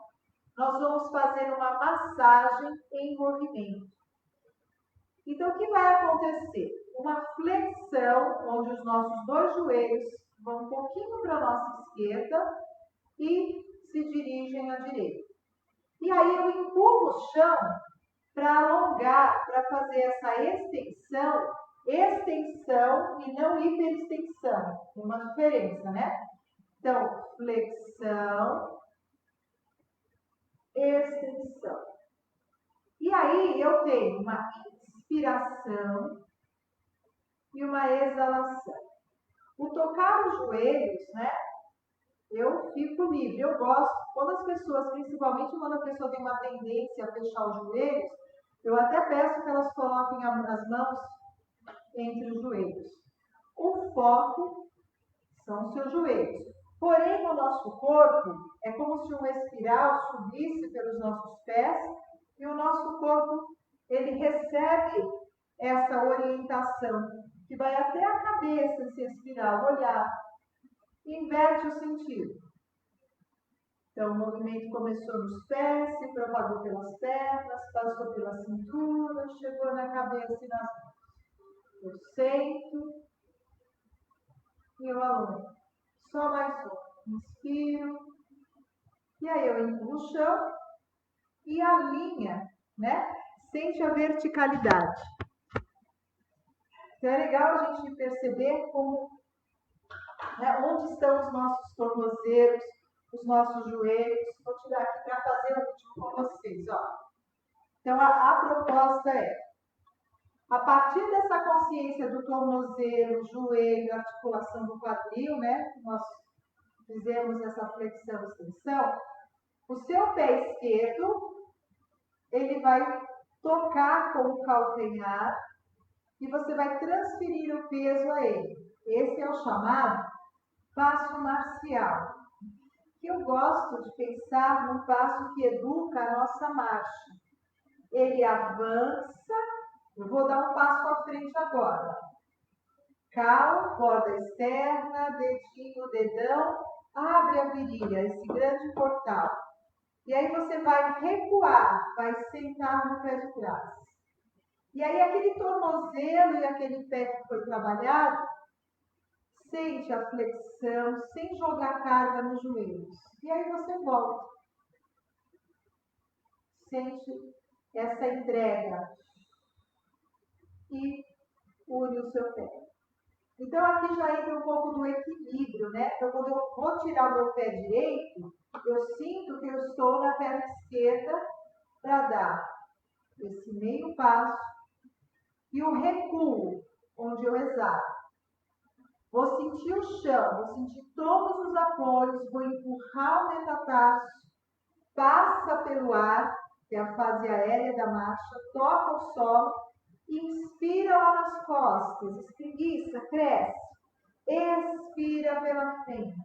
[SPEAKER 3] nós vamos fazer uma massagem em movimento. Então, o que vai acontecer? Uma flexão, onde os nossos dois joelhos vão um pouquinho para a nossa esquerda e se dirigem à direita. E aí eu empurro o chão para alongar, para fazer essa extensão e não hiperextensão. Tem uma diferença, né? Então, flexão, extensão. E aí eu tenho uma inspiração e uma exalação. O tocar os joelhos, né? Eu fico livre, eu gosto. Quando as pessoas, principalmente quando a pessoa tem uma tendência a fechar os joelhos, eu até peço que elas coloquem as mãos entre os joelhos. O foco são os seus joelhos. Porém, no nosso corpo, é como se uma espiral subisse pelos nossos pés e o nosso corpo, ele recebe essa orientação, que vai até a cabeça, essa espiral, olhar, inverte o sentido. Então, o movimento começou nos pés, se propagou pelas pernas, passou pela cintura, chegou na cabeça e nas mãos. Eu sento e eu alongo. Só mais um. Inspiro. E aí eu empurro o chão e alinha, né? Sente a verticalidade. Então é legal a gente perceber como, né, onde estão os nossos tornozelos, os nossos joelhos. Vou tirar aqui para fazer o último com vocês, ó. Então a proposta é, a partir dessa consciência do tornozelo, joelho, articulação do quadril, né? Nós fizemos essa flexão e extensão. O seu pé esquerdo, ele vai tocar com o calcanhar e você vai transferir o peso a ele. Esse é o chamado passo marcial. Que eu gosto de pensar num passo que educa a nossa marcha. Ele avança, eu vou dar um passo à frente agora. Cal, borda externa, dedinho, dedão, abre a virilha, esse grande portal. E aí você vai recuar, vai sentar no pé de trás. E aí aquele tornozelo e aquele pé que foi trabalhado, sente a flexão, sem jogar carga nos joelhos. E aí você volta. Sente essa entrega e une o seu pé. Então, aqui já entra um pouco do equilíbrio, né? Então, quando eu vou tirar o meu pé direito, eu sinto que eu estou na perna esquerda para dar esse meio passo e o recuo, onde eu exalo. Vou sentir o chão, vou sentir todos os apoios, vou empurrar o metatarso, passa pelo ar, que é a fase aérea da marcha, toca o solo, inspira lá nas costas, espreguiça, cresce. Expira pela frente.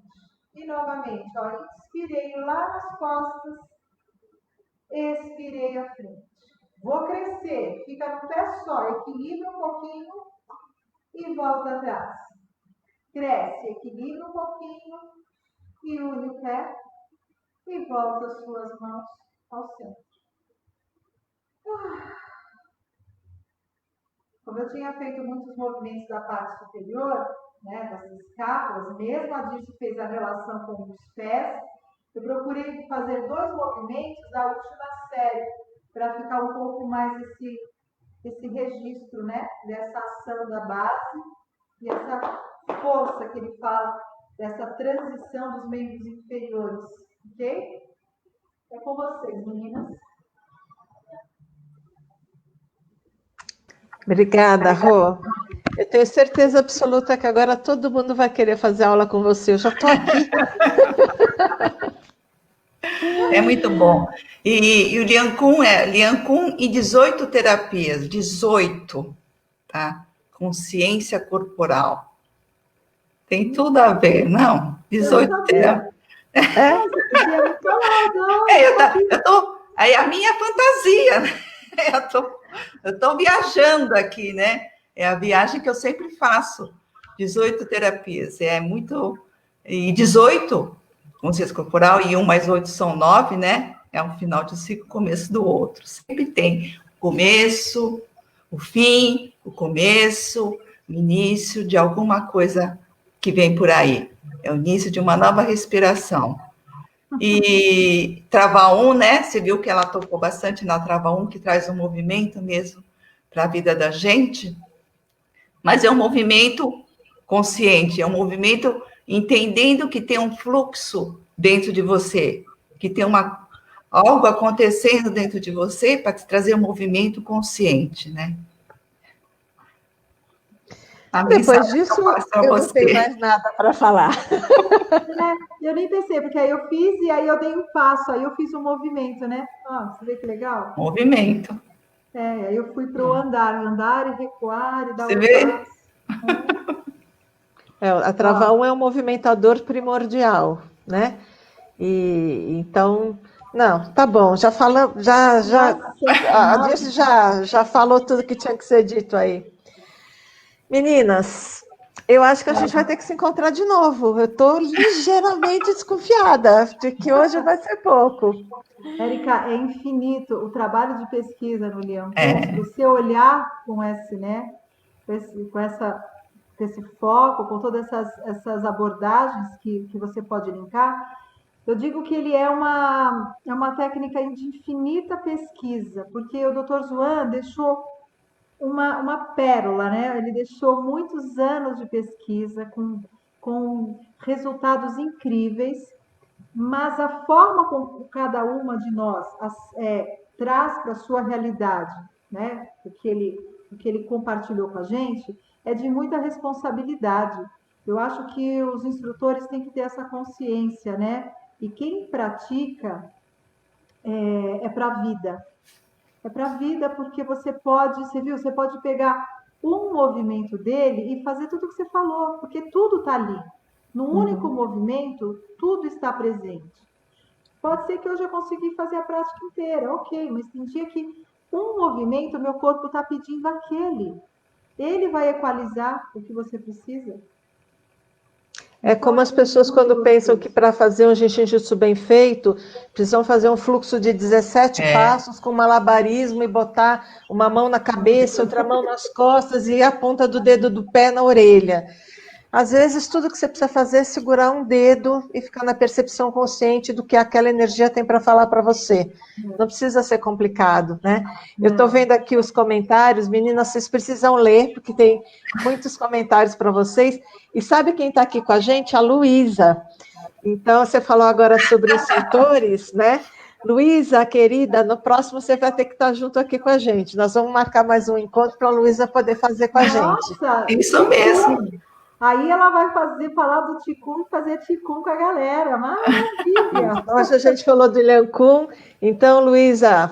[SPEAKER 3] E novamente, ó, inspirei lá nas costas, expirei à frente. Vou crescer, fica no pé só, equilibra um pouquinho e volta atrás. Cresce, equilibra um pouquinho e une o pé e volta as suas mãos ao centro. Como eu tinha feito muitos movimentos da parte superior, né, das escápulas, mesmo a Dirce fez a relação com os pés, eu procurei fazer 2 movimentos da última série, para ficar um pouco mais esse registro, né, dessa ação da base e essa força que ele fala, dessa transição dos membros inferiores, ok? É com vocês, meninas.
[SPEAKER 1] Obrigada, Rô. Eu tenho certeza absoluta que agora todo mundo vai querer fazer aula com você. Eu já estou aqui.
[SPEAKER 2] É muito bom. E o Lian Kun e 18 terapias, 18, tá? Consciência corporal. Tem tudo a ver, não? 18 terapias. Aí a minha fantasia, né? Eu tô viajando aqui, né? É a viagem que eu sempre faço. 18 terapias. É muito. E 18, consciência corporal, e 1 mais 8 são 9, né? É um final de ciclo, começo do outro. Sempre tem o começo, o fim, o começo, o início de alguma coisa que vem por aí. É o início de uma nova respiração. E Trava 1, né? Você viu que ela tocou bastante na Trava 1, que traz um movimento mesmo para a vida da gente, mas é um movimento consciente, é um movimento entendendo que tem um fluxo dentro de você, que tem algo acontecendo dentro de você para te trazer um movimento consciente, né?
[SPEAKER 1] Depois disso, eu não tenho mais nada para falar.
[SPEAKER 3] Eu nem pensei, porque aí eu fiz e aí eu dei um passo, aí eu fiz um movimento, né? Você vê que legal?
[SPEAKER 2] Movimento.
[SPEAKER 3] Aí eu fui para o andar e recuar e dar
[SPEAKER 2] Você vê?
[SPEAKER 3] Passo.
[SPEAKER 1] A Trava 1 é um movimentador primordial, né? E então, não, tá bom, já falou, a Dirce já falou tudo que tinha que ser dito aí. Meninas, eu acho que a gente vai ter que se encontrar de novo. Eu estou ligeiramente desconfiada de que hoje vai ser pouco.
[SPEAKER 3] Érica, é infinito o trabalho de pesquisa no Lian Kun. Se você olhar com esse, né, com esse foco, com todas essas abordagens que você pode linkar, eu digo que ele é uma técnica de infinita pesquisa, porque o Dr. Zhuan deixou uma pérola, né? Ele deixou muitos anos de pesquisa com resultados incríveis, mas a forma como cada uma de nós traz para a sua realidade, né? O que ele compartilhou com a gente é de muita responsabilidade. Eu acho que os instrutores têm que ter essa consciência, né? E quem pratica é para a vida. É para a vida, porque você pode pegar um movimento dele e fazer tudo o que você falou, porque tudo está ali. No único movimento, tudo está presente. Pode ser que hoje eu consegui fazer a prática inteira, ok, mas tem dia que um movimento, meu corpo está pedindo aquele. Ele vai equalizar o que você precisa.
[SPEAKER 1] É como as pessoas quando pensam que para fazer um Jinshinjutsu bem feito, precisam fazer um fluxo de 17 passos com malabarismo e botar uma mão na cabeça, outra mão nas costas e a ponta do dedo do pé na orelha. Às vezes, tudo que você precisa fazer é segurar um dedo e ficar na percepção consciente do que aquela energia tem para falar para você. Não precisa ser complicado, né? Eu estou vendo aqui os comentários, meninas, vocês precisam ler, porque tem muitos comentários para vocês. E sabe quem está aqui com a gente? A Luísa. Então, você falou agora sobre instrutores, né? Luísa, querida, no próximo você vai ter que estar junto aqui com a gente. Nós vamos marcar mais um encontro para a Luísa poder fazer com a gente.
[SPEAKER 2] Isso mesmo.
[SPEAKER 3] Aí ela vai falar do Qigong, fazer Qigong com a galera. Maravilha!
[SPEAKER 1] Hoje a gente falou do Lian Kun. Então, Luísa,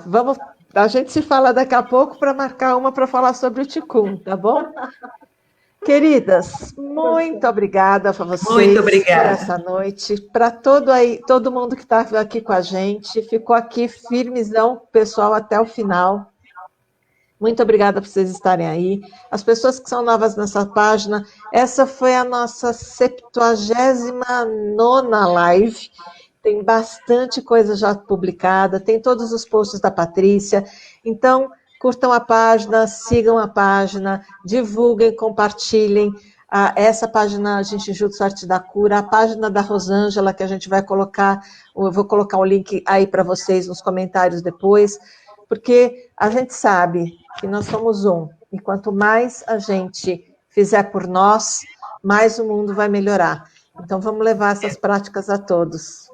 [SPEAKER 1] a gente se fala daqui a pouco para marcar uma para falar sobre o Qigong, tá bom? Queridas, muito obrigada para vocês por essa noite. Para todo mundo que está aqui com a gente, ficou aqui firmezão, pessoal, até o final. Muito obrigada por vocês estarem aí. As pessoas que são novas nessa página, essa foi a nossa 79ª live. Tem bastante coisa já publicada, tem todos os posts da Patrícia. Então, curtam a página, sigam a página, divulguem, compartilhem. Essa página Jinshinjutsu Arte da Cura, a página da Rosângela, que a gente vai colocar, eu vou colocar o link aí para vocês nos comentários depois, porque a gente sabe que nós somos um, e quanto mais a gente fizer por nós, mais o mundo vai melhorar. Então, vamos levar essas práticas a todos.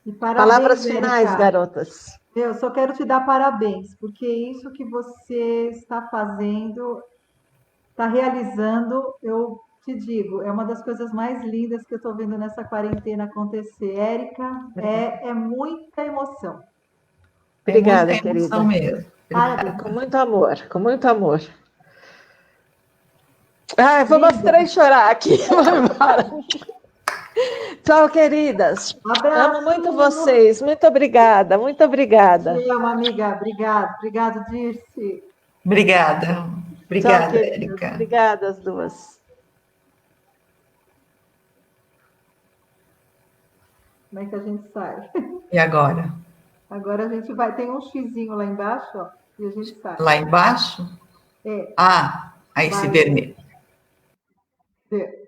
[SPEAKER 3] E parabéns,
[SPEAKER 1] Palavras finais,
[SPEAKER 3] Érica.
[SPEAKER 1] garotas.
[SPEAKER 3] Eu só quero te dar parabéns, porque isso que você está fazendo, está realizando, eu te digo, é uma das coisas mais lindas que eu estou vendo nessa quarentena acontecer. Érica, é muita emoção.
[SPEAKER 2] É muita
[SPEAKER 1] Obrigada,
[SPEAKER 2] emoção
[SPEAKER 1] querida.
[SPEAKER 2] mesmo.
[SPEAKER 3] Parabéns.
[SPEAKER 1] Com muito amor, com muito amor. Ai, vamos as
[SPEAKER 3] Linda.
[SPEAKER 1] três chorar aqui. Vamos embora. Tchau, queridas.
[SPEAKER 3] Abraço.
[SPEAKER 1] Amo muito vocês. Muito obrigada, muito obrigada.
[SPEAKER 3] Te amo, amiga. Obrigado. Obrigado, Dirce.
[SPEAKER 2] Obrigada.
[SPEAKER 1] Tchau,
[SPEAKER 2] Obrigada,
[SPEAKER 1] queridas.
[SPEAKER 2] Érica.
[SPEAKER 1] Obrigada as duas.
[SPEAKER 3] Como é que a gente sai?
[SPEAKER 2] E agora?
[SPEAKER 3] Agora a gente vai. Tem um xizinho lá embaixo, ó, e a gente sai.
[SPEAKER 2] Lá embaixo?
[SPEAKER 3] É,
[SPEAKER 2] Ah, aí esse
[SPEAKER 3] vai.
[SPEAKER 2] vermelho.
[SPEAKER 3] É.